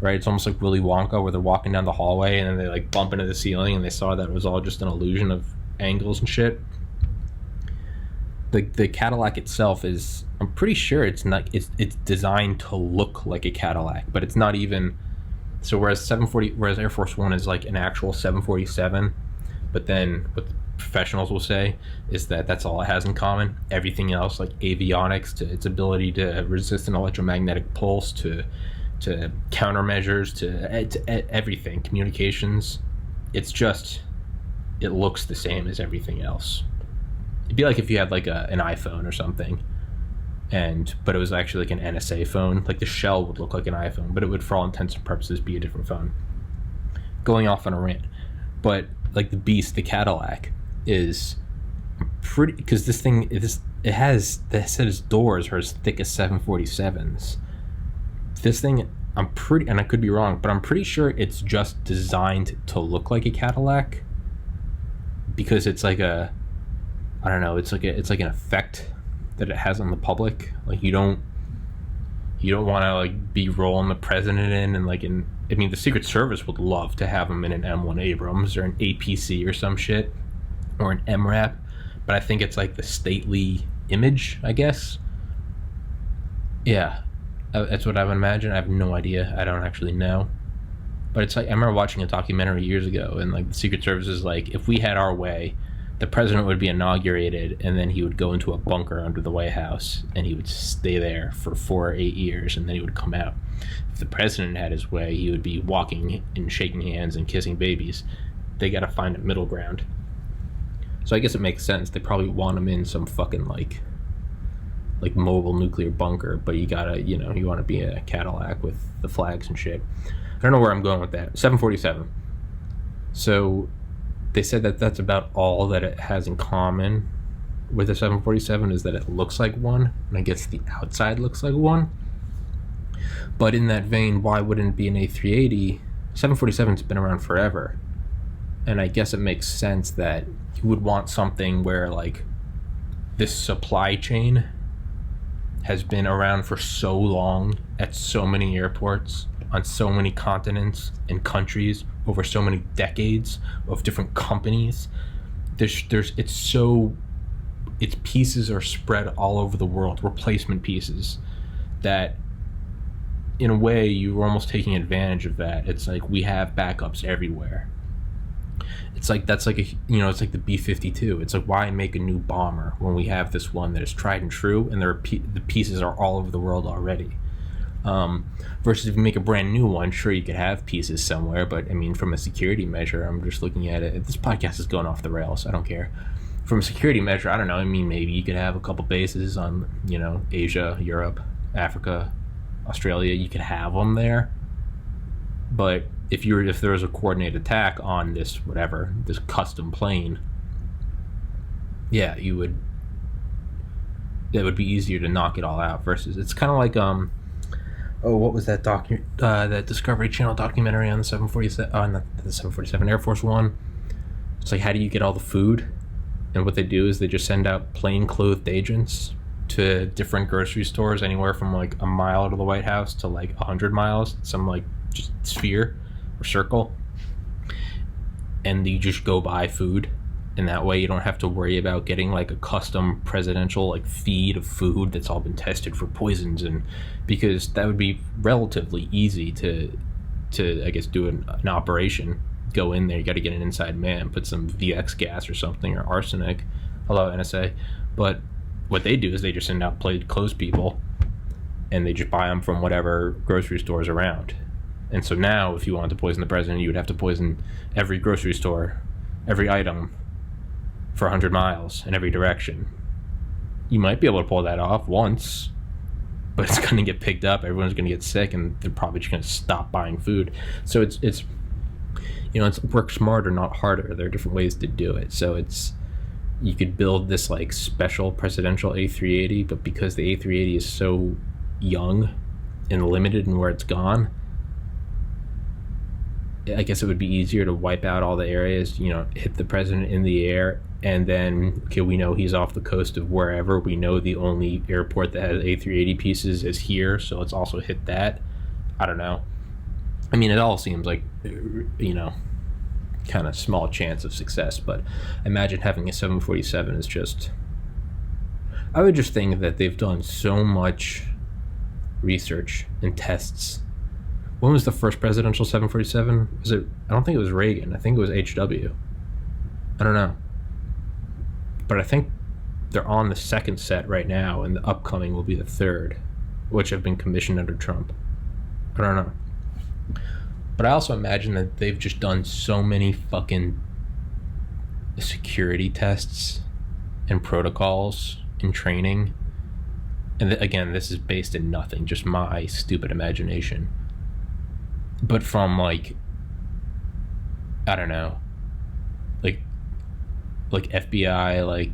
It's almost like Willy Wonka, where they're walking down the hallway and then they like bump into the ceiling and they saw that it was all just an illusion of angles and shit. The Cadillac itself is, I'm pretty sure it's designed to look like a Cadillac, but it's not even. So whereas Air Force One is like an actual 747, but then what the professionals will say is that that's all it has in common. Everything else, like avionics, to its ability to resist an electromagnetic pulse, to countermeasures, to everything, communications, it looks the same as everything else. It'd be like if you had like an iPhone or something, but it was actually like an NSA phone. Like the shell would look like an iPhone, but it would, for all intents and purposes, be a different phone. Going off on a rant, but like the beast, the Cadillac, is pretty, because this thing, it has, they said its doors are as thick as 747s. This thing, I'm pretty, and I could be wrong, but I'm pretty sure it's just designed to look like a Cadillac, because it's like a, I don't know, it's like an effect that it has on the public. Like you don't want to like be rolling the president in, and like I mean, the Secret Service would love to have him in an M1 Abrams or an APC or some shit, or an MRAP, but I think it's like the stately image, I guess. Yeah, that's what I would imagine. I have no idea. I don't actually know. But it's like, I remember watching a documentary years ago, and like the Secret Service is like, if we had our way, the president would be inaugurated, and then he would go into a bunker under the White House, and he would stay there for 4 or 8 years, and then he would come out. If the president had his way, he would be walking and shaking hands and kissing babies. They got to find a middle ground. So I guess it makes sense. They probably want him in some fucking like mobile nuclear bunker, but you gotta, you want to be a Cadillac with the flags and shit. I don't know where I'm going with that. 747. So they said that that's about all that it has in common with the 747, is that it looks like one, and I guess the outside looks like one. But in that vein, why wouldn't it be an A380? 747's been around forever, and I guess it makes sense that you would want something where like this supply chain has been around for so long at so many airports on so many continents and countries over so many decades of different companies. Its pieces are spread all over the world, replacement pieces, that in a way you're almost taking advantage of that. It's like we have backups everywhere. It's like, that's like it's like the B-52. It's like, why make a new bomber when we have this one that is tried and true, and the pieces are all over the world already. Versus if you make a brand new one, sure, you could have pieces somewhere, but I mean, from a security measure, I'm just looking at it. This podcast is going off the rails. I don't care. From a security measure, I don't know. I mean, maybe you could have a couple bases on, Asia, Europe, Africa, Australia. You could have them there. But if there was a coordinated attack on this custom plane, yeah, it would be easier to knock it all out. Versus, it's kind of like what was that that Discovery Channel documentary on the 747? Not the 747, Air Force One. It's like, how do you get all the food? And what they do is they just send out plainclothed agents to different grocery stores, anywhere from like a mile to the White House to like 100 miles, some like just sphere or circle, and you just go buy food. And that way you don't have to worry about getting like a custom presidential like feed of food that's all been tested for poisons, and because that would be relatively easy to I guess do an operation. Go in there, you got to get an inside man, put some VX gas or something, or arsenic. Hello, NSA. But what they do is they just send out plainclothes people, and they just buy them from whatever grocery stores around. And so now, if you wanted to poison the president, you would have to poison every grocery store, every item, for 100 miles in every direction. You might be able to pull that off once, but it's going to get picked up. Everyone's going to get sick, and they're probably just going to stop buying food. So it's it's work smarter, not harder. There are different ways to do it. So you could build this like special presidential A380, but because the A380 is so young and limited in where it's gone, I guess it would be easier to wipe out all the areas, hit the president in the air, and then, okay, we know he's off the coast of wherever. We know the only airport that has A380 pieces is here, so let's also hit that. I don't know. I mean, it all seems like, kind of small chance of success, but imagine having a 747 is just... I would just think that they've done so much research and tests. When was the first presidential 747? I don't think it was Reagan. I think it was HW. I don't know. But I think they're on the second set right now, and the upcoming will be the third, which have been commissioned under Trump. I don't know. But I also imagine that they've just done so many fucking security tests and protocols and training. And again, this is based in nothing, just my stupid imagination. But from like, I don't know, like FBI, like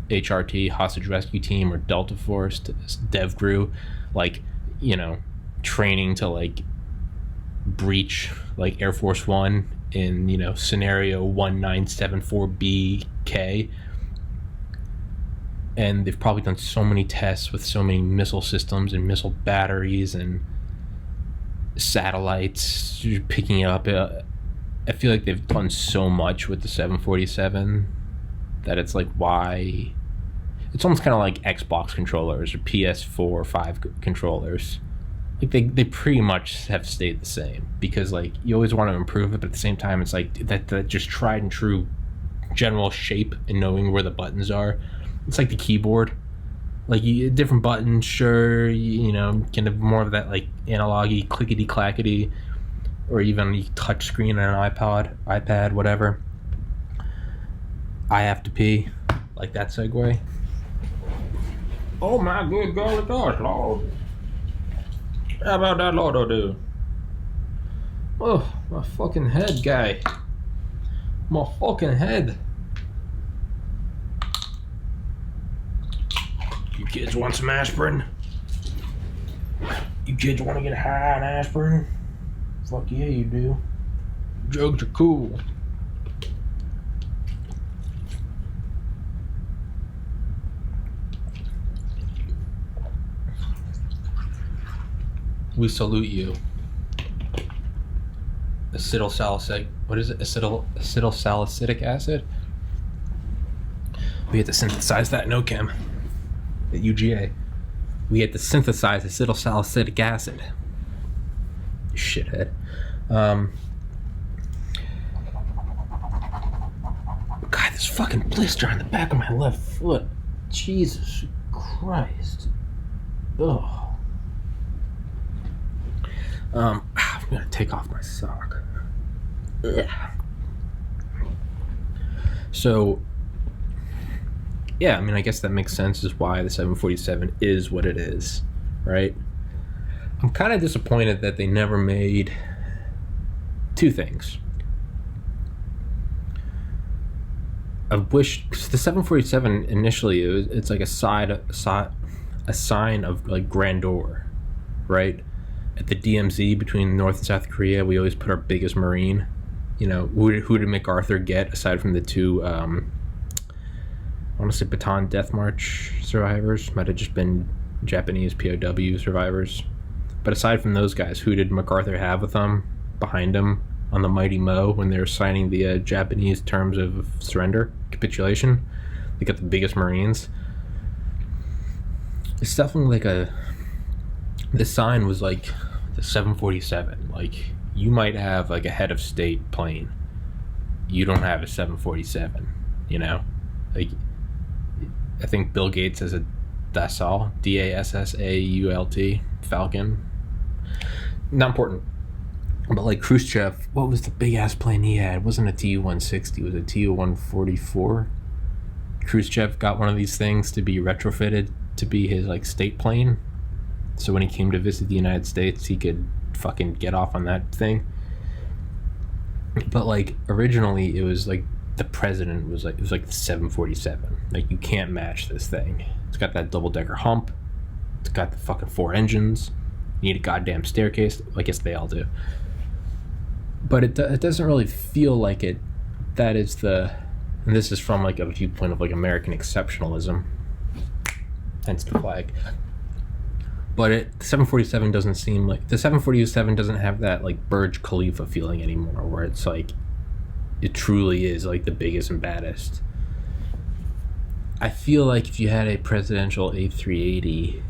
HRT, Hostage Rescue Team, or Delta Force, DevGru, like, training to like breach like Air Force One in, scenario 1974BK. And they've probably done so many tests with so many missile systems and missile batteries and satellites picking up. I feel like they've done so much with the 747 that it's like, why? It's almost kind of like Xbox controllers or PS4 or 5 controllers. Like they pretty much have stayed the same, because like you always want to improve it, but at the same time it's like that just tried and true general shape and knowing where the buttons are. It's like the keyboard. Like different buttons, sure, kind of more of that like analog-y, clickety-clackety, or even touch screen on an iPad, whatever. I have to pee, like that segue. Oh my good golly gosh, Lord. How about that, Lord, dude? Oh, my fucking head, guy. My fucking head. You kids want some aspirin? You kids want to get high on aspirin? Fuck yeah, you do. Drugs are cool. We salute you. Acetylsalicylic. What is it? Acetylsalicylic acid? We had to synthesize that in OChem at UGA. We had to synthesize acetylsalicylic acid. You shithead. God, this fucking blister on the back of my left foot. Jesus Christ. Ugh. I'm gonna take off my sock. Ugh. So, yeah, I mean, I guess that makes sense as why the 747 is what it is, right? I'm kind of disappointed that they never made two things. I wish, cause the 747 initially, it's like a sign of like grandeur, right? At the DMZ between North and South Korea, we always put our biggest Marine. Who did MacArthur get aside from the two, I want to say Bataan Death March survivors? Might have just been Japanese POW survivors. But aside from those guys, who did MacArthur have with them, behind him, on the Mighty Mo when they were signing the Japanese terms of surrender, capitulation? They got the biggest Marines. It's definitely like the sign was like the 747. Like, you might have like a head of state plane. You don't have a 747, Like, I think Bill Gates has a Dassault, Dassault, Falcon. Not important. But like Khrushchev, what was the big ass plane he had? It wasn't a Tu-160, it was a Tu-144. Khrushchev got one of these things to be retrofitted to be his like state plane, so when he came to visit the United States, he could fucking get off on that thing. But like originally, it was like the president was like, it was like the 747. Like, you can't match this thing. It's got that double decker hump. It's got the fucking 4 engines. You need a goddamn staircase. I guess they all do. But it doesn't really feel like it. That is the, and this is from like a viewpoint of like American exceptionalism, hence the flag. But the 747 doesn't seem like, the 747 doesn't have that like Burj Khalifa feeling anymore, where it's like, it truly is like the biggest and baddest. I feel like if you had a presidential A380,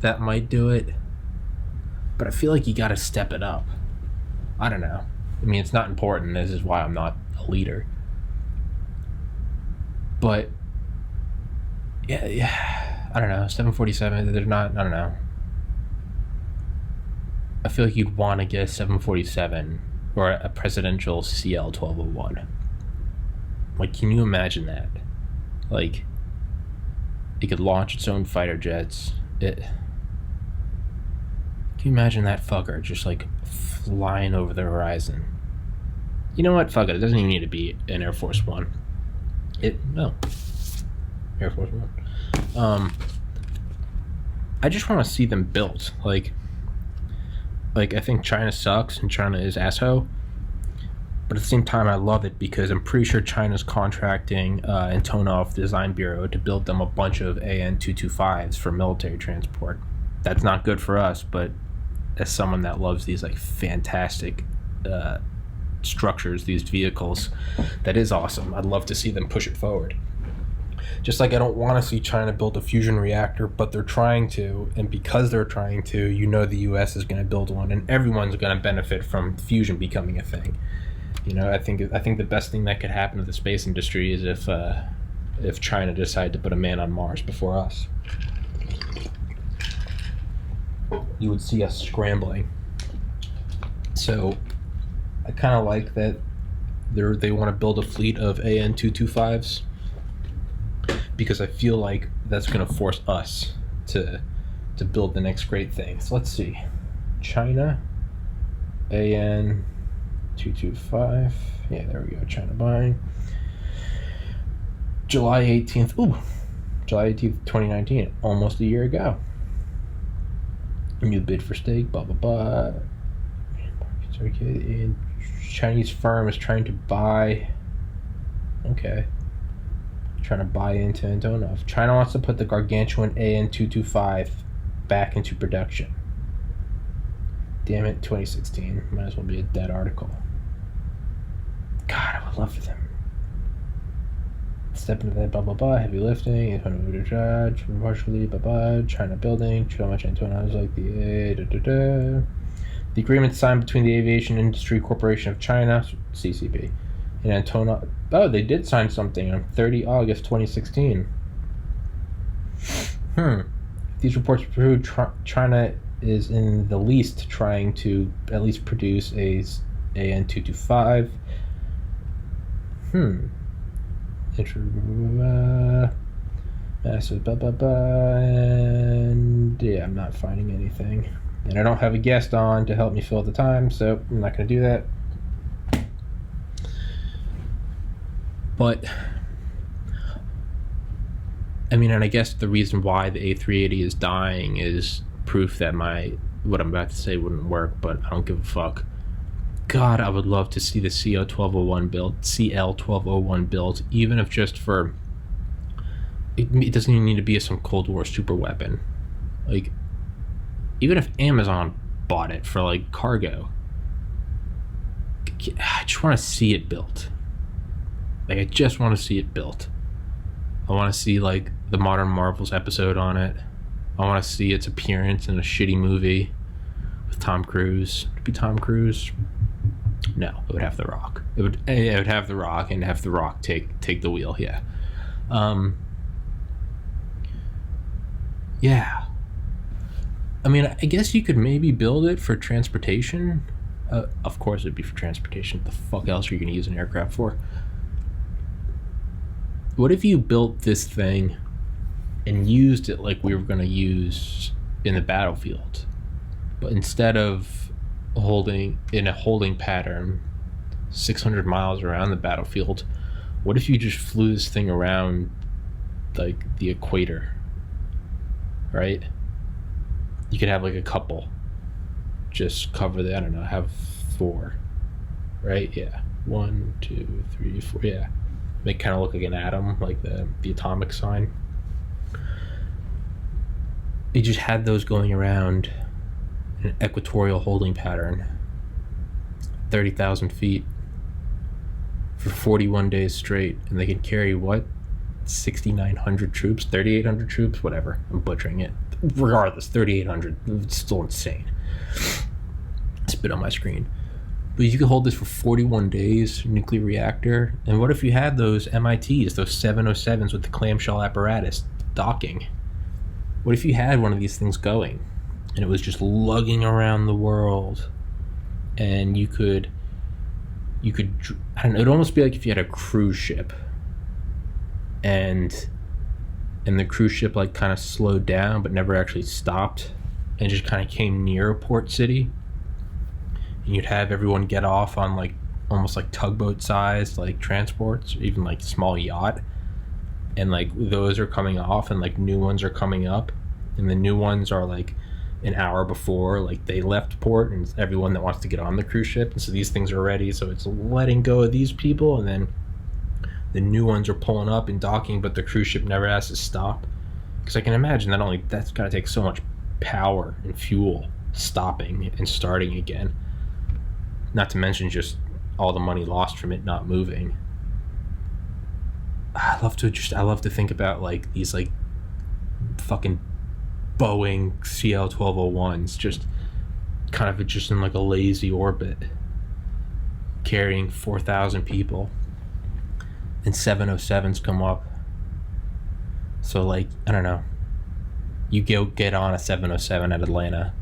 that might do it. But I feel like you gotta step it up. I don't know. I mean, it's not important. This is why I'm not a leader. But yeah, I don't know. 747, they're not, I don't know. I feel like you'd want to get a 747 or a presidential CL-1201. Like, can you imagine that? Like, it could launch its own fighter jets. Can you imagine that fucker just like flying over the horizon? You know what? Fuck it. It doesn't even need to be an Air Force One. Air Force One. I just want to see them built. Like I think China sucks and China is asshole. But at the same time, I love it because I'm pretty sure China's contracting Antonov Design Bureau to build them a bunch of AN-225s for military transport. That's not good for us, but as someone that loves these like fantastic structures, these vehicles, that is awesome. I'd love to see them push it forward. Just like I don't want to see China build a fusion reactor, but they're trying to, and because they're trying to, you know the US is going to build one, and everyone's going to benefit from fusion becoming a thing. You know, I think the best thing that could happen to the space industry is if China decided to put a man on Mars before us. You would see us scrambling. So I kind of like that they want to build a fleet of AN-225s, because I feel like that's going to force us to build the next great thing. So let's see. China, AN-225. Yeah, there we go. China buying. July 18th. Ooh, July 18th, 2019. Almost a year ago. A new bid for stake, blah, blah, blah. Okay. Chinese firm is trying to buy. Okay. Trying to buy into Antonov. China wants to put the gargantuan AN-225 back into production. Damn it, 2016. Might as well be a dead article. God, I would love for them. Step into that, blah, blah, blah. Heavy lifting. Partially, blah, blah. China building. How much Antonov is like the The agreement signed between the Aviation Industry Corporation of China, CCP, and Antonov. Oh, they did sign something on 30 August 2016. These reports prove China is in the least trying to at least produce a AN-225. Massive, blah, blah, blah, and yeah, I'm not finding anything. And I don't have a guest on to help me fill the time, so I'm not going to do that. But, I mean, and I guess the reason why the A380 is dying is proof that what I'm about to say wouldn't work, but I don't give a fuck. God, I would love to see the CL-1201 built, even if just for, it doesn't even need to be some Cold War super weapon. Like, even if Amazon bought it for like cargo, I just want to see it built. Like, I just want to see it built. I want to see like the Modern Marvels episode on it. I want to see its appearance in a shitty movie with Tom Cruise. Would it be Tom Cruise? No, it would have The Rock. It would have The Rock, and have The Rock take the wheel. Yeah. Yeah. I mean, I guess you could maybe build it for transportation. Of course, it'd be for transportation. What the fuck else are you going to use an aircraft for? What if you built this thing and used it like we were going to use in the battlefield, but instead of holding in a holding pattern 600 miles around the battlefield, what if you just flew this thing around like the equator, right? You could have like a couple just cover the, I don't know, have 4, right? Yeah, 1, 2, 3, 4. Yeah, they kind of look like an atom, like the atomic sign. You just had those going around in an equatorial holding pattern, 30,000 feet for 41 days straight, and they can carry what, 6,900 troops, 3,800 troops, whatever. I'm butchering it. Regardless, 3,800. It's still insane. Spit on my screen. But you could hold this for 41 days, nuclear reactor. And what if you had those MITs, those 707s with the clamshell apparatus docking? What if you had one of these things going and it was just lugging around the world, and you could, I don't know, it'd almost be like if you had a cruise ship and the cruise ship like kind of slowed down but never actually stopped and just kind of came near a port city, and you'd have everyone get off on like almost like tugboat sized like transports, or even like small yacht, and like those are coming off and like new ones are coming up, and the new ones are like an hour before like they left port, and it's everyone that wants to get on the cruise ship, and so these things are ready, so it's letting go of these people, and then the new ones are pulling up and docking, but the cruise ship never has to stop, because I can imagine that's got to take so much power and fuel stopping and starting again, not to mention just all the money lost from it not moving. I love to think about like these like fucking Boeing CL-1201s just kind of just in like a lazy orbit carrying 4,000 people, and 707s come up. So like, I don't know, you get on a 707 at Atlanta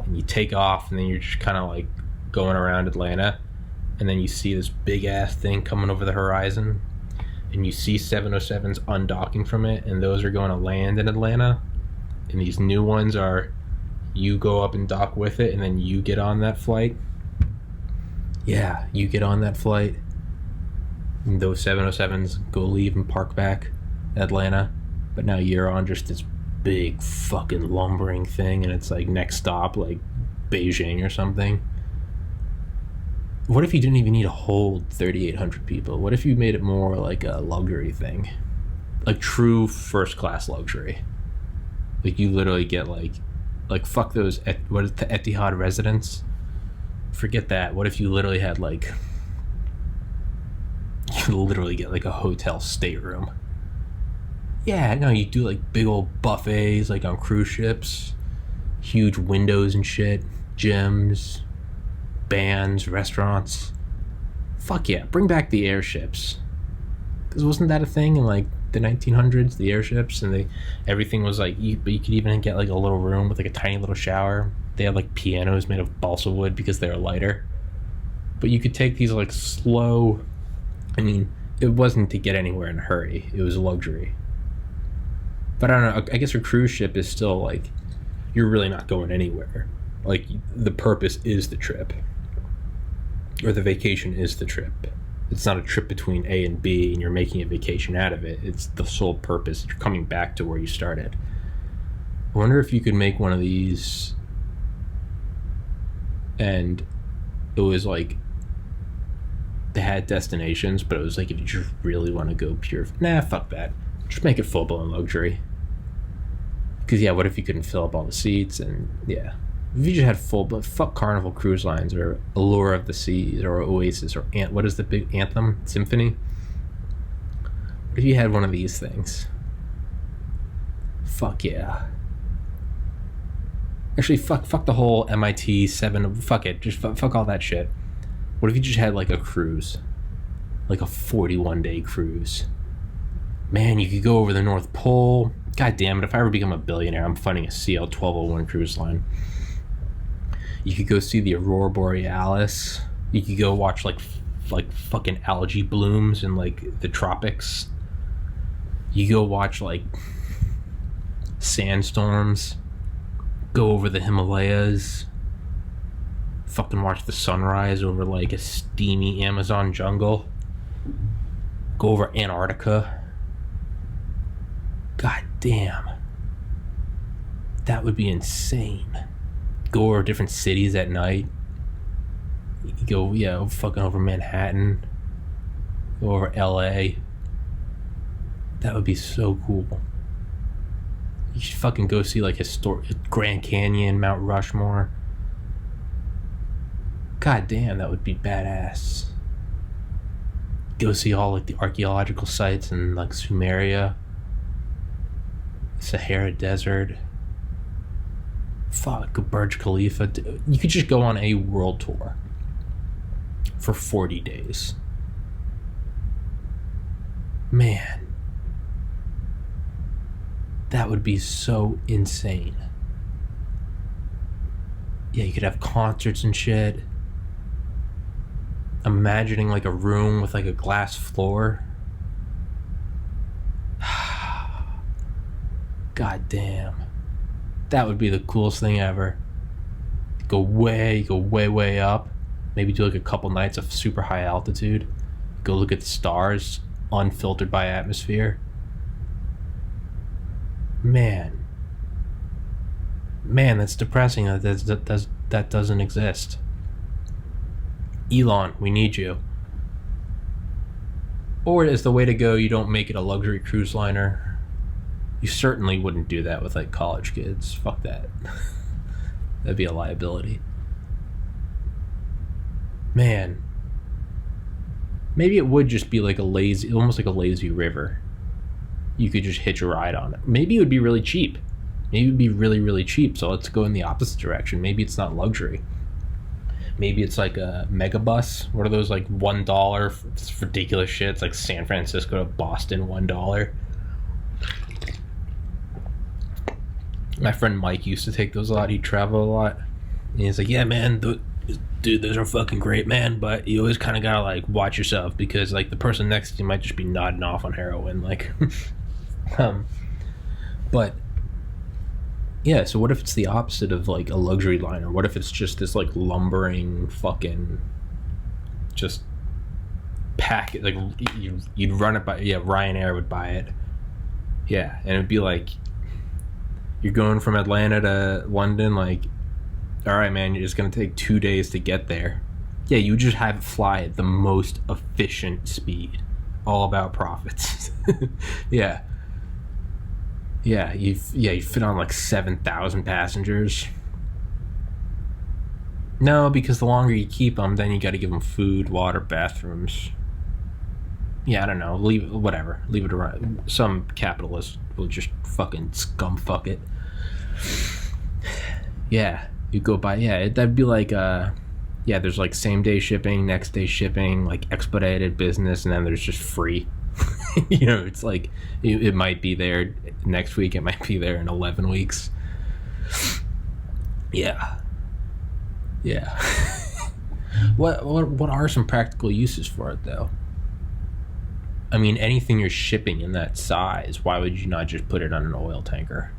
and you take off, and then you're just kind of like going around Atlanta, and then you see this big ass thing coming over the horizon, and you see 707s undocking from it, and those are going to land in Atlanta, and these new ones are, you go up and dock with it, and then you get on that flight. Yeah, you get on that flight, and those 707s go leave and park back at Atlanta, but now you're on just this big fucking lumbering thing, and it's like next stop like Beijing or something. What if you didn't even need to hold 3,800 people? What if you made it more like a luxury thing, like true first class luxury? Like you literally get like fuck those what is the Etihad residence? Forget that. What if you literally had like, you literally get like a hotel stateroom? Yeah, no, you do like big old buffets like on cruise ships, huge windows and shit, gyms, bands, restaurants. Fuck yeah, bring back the airships. Because wasn't that a thing in like the 1900s, the airships, and everything was like, but you could even get like a little room with like a tiny little shower. They had like pianos made of balsa wood because they were lighter. But you could take these like slow, I mean, it wasn't to get anywhere in a hurry, it was a luxury. But I don't know, I guess a cruise ship is still like, you're really not going anywhere. Like the purpose is the trip, or the vacation is the trip. It's not a trip between A and B and you're making a vacation out of it. It's the sole purpose. You're coming back to where you started. I wonder if you could make one of these and it was like they had destinations, but it was like if you just really want to go pure, nah, fuck that. Just make it full-blown luxury. Because yeah, what if you couldn't fill up all the seats? And yeah, if you just had full, but fuck Carnival Cruise Lines or Allure of the Seas or Oasis or what is the big Anthem Symphony? What if you had one of these things? Fuck yeah. Actually, fuck the whole MIT 7. Fuck it, just fuck all that shit. What if you just had like a cruise, like a 41-day cruise? Man, you could go over the North Pole. God damn it! If I ever become a billionaire, I'm funding a CL-1201 cruise line. You could go see the Aurora Borealis. You could go watch like fucking algae blooms in like the tropics. You go watch like sandstorms, go over the Himalayas, fucking watch the sunrise over like a steamy Amazon jungle, go over Antarctica. God damn. That would be insane. Go over different cities at night. You go, yeah, fucking over Manhattan. Go over LA. That would be so cool. You should fucking go see like Grand Canyon, Mount Rushmore. God damn, that would be badass. Go see all like the archaeological sites in like Sumeria, Sahara Desert. Fuck, Burj Khalifa. You could just go on a world tour for 40 days. Man, that would be so insane. Yeah, you could have concerts and shit. I'm imagining like a room with like a glass floor. God damn. That would be the coolest thing ever. Go way up. Maybe do like a couple nights of super high altitude. Go look at the stars, unfiltered by atmosphere. Man, that's depressing that doesn't exist. Elon, we need you. Or is the way to go, you don't make it a luxury cruise liner. You certainly wouldn't do that with like college kids. Fuck that. That'd be a liability. Man, maybe it would just be like almost like a lazy river. You could just hitch a ride on it. Maybe it would be really cheap. Maybe it would be really, really cheap. So let's go in the opposite direction. Maybe it's not luxury. Maybe it's like a megabus. What are those, like $1? It's ridiculous shit. It's like San Francisco to Boston, $1. My friend Mike used to take those a lot. He'd travel a lot. And he's like, yeah, man, dude, those are fucking great, man. But you always kind of gotta like watch yourself because like the person next to you might just be nodding off on heroin. Like, but yeah, so what if it's the opposite of like a luxury liner? What if it's just this like lumbering fucking just packet? Like you'd run it by, yeah, Ryanair would buy it. Yeah, and it'd be like you're going from Atlanta to London, like, all right, man, you're just gonna take 2 days to get there. Yeah, you just have it fly at the most efficient speed. All about profits. Yeah. Yeah, you fit on like 7,000 passengers. No, because the longer you keep them, then you got to give them food, water, bathrooms. Yeah, I don't know. Leave it around. Some capitalist will just fucking scumfuck it. Yeah, you go by. Yeah, that'd be like yeah. There's like same day shipping, next day shipping, like expedited business, and then there's just free. You know, it's like it might be there next week, it might be there in 11 weeks. Yeah. What are some practical uses for it though? I mean, anything you're shipping in that size, why would you not just put it on an oil tanker,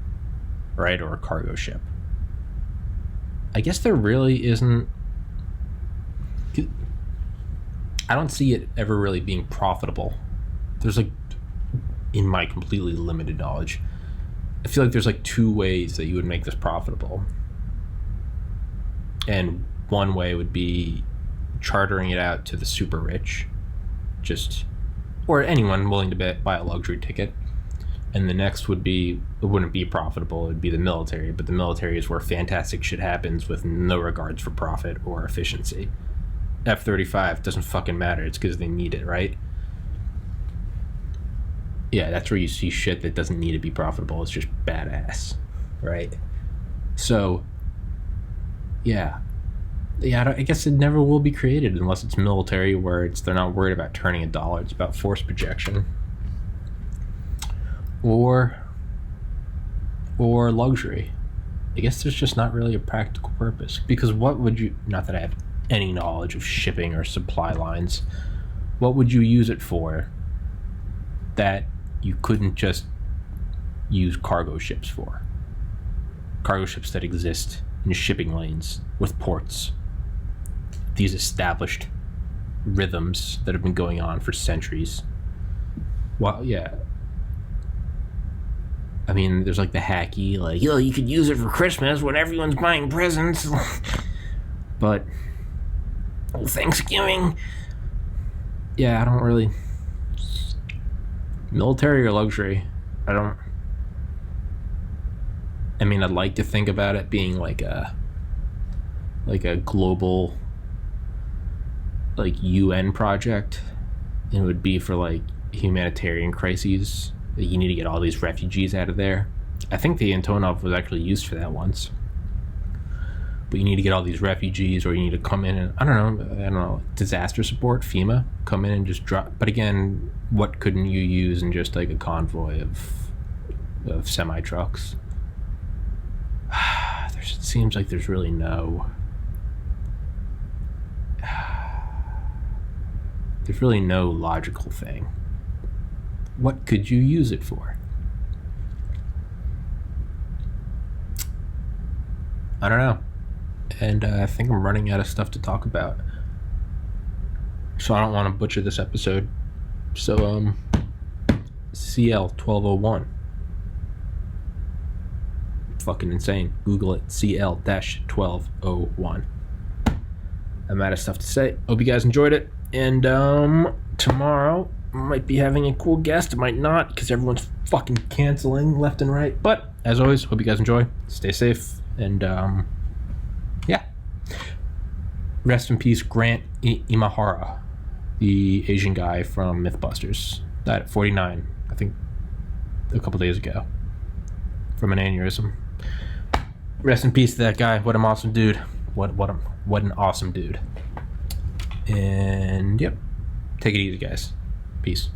right, or a cargo ship? I guess there really isn't. I don't see it ever really being profitable. There's like, in my completely limited knowledge, I feel like there's like two ways that you would make this profitable. And one way would be chartering it out to the super rich, or anyone willing to buy a luxury ticket. And the next would be, it wouldn't be profitable, it would be the military, but the military is where fantastic shit happens with no regards for profit or efficiency. F-35 doesn't fucking matter, it's because they need it, right? Yeah, that's where you see shit that doesn't need to be profitable. It's just badass, right? So, yeah, I guess it never will be created unless it's military, where they're not worried about turning a dollar. It's about force projection, or luxury. I guess there's just not really a practical purpose, because what would you? Not that I have any knowledge of shipping or supply lines. What would you use it for? That you couldn't just use cargo ships for. Cargo ships that exist in shipping lanes with ports. These established rhythms that have been going on for centuries. Well, yeah. I mean, there's like the hacky, like, yo, you could use it for Christmas when everyone's buying presents. But Thanksgiving, yeah, I don't really. Military or luxury, I mean, I'd like to think about it being like a global, like, UN project. And it would be for like humanitarian crises. You need to get all these refugees out of there. I think the Antonov was actually used for that once. But you need to get all these refugees, or you need to come in and I don't know, disaster support, FEMA, come in and just drop. But again, what couldn't you use in just like a convoy of semi trucks? It seems like there's really no logical thing. What could you use it for? I don't know. And I think I'm running out of stuff to talk about. So I don't want to butcher this episode. So, CL-1201. Fucking insane. Google it. CL-1201. I'm out of stuff to say. Hope you guys enjoyed it. And tomorrow might be having a cool guest. It might not, because everyone's fucking canceling left and right. But as always, hope you guys enjoy. Stay safe. And yeah. Rest in peace, Grant Imahara, the Asian guy from Mythbusters. Died at 49, I think, a couple days ago, from an aneurysm. Rest in peace to that guy. What an awesome dude. What an awesome dude. And yep. Take it easy, guys. Peace.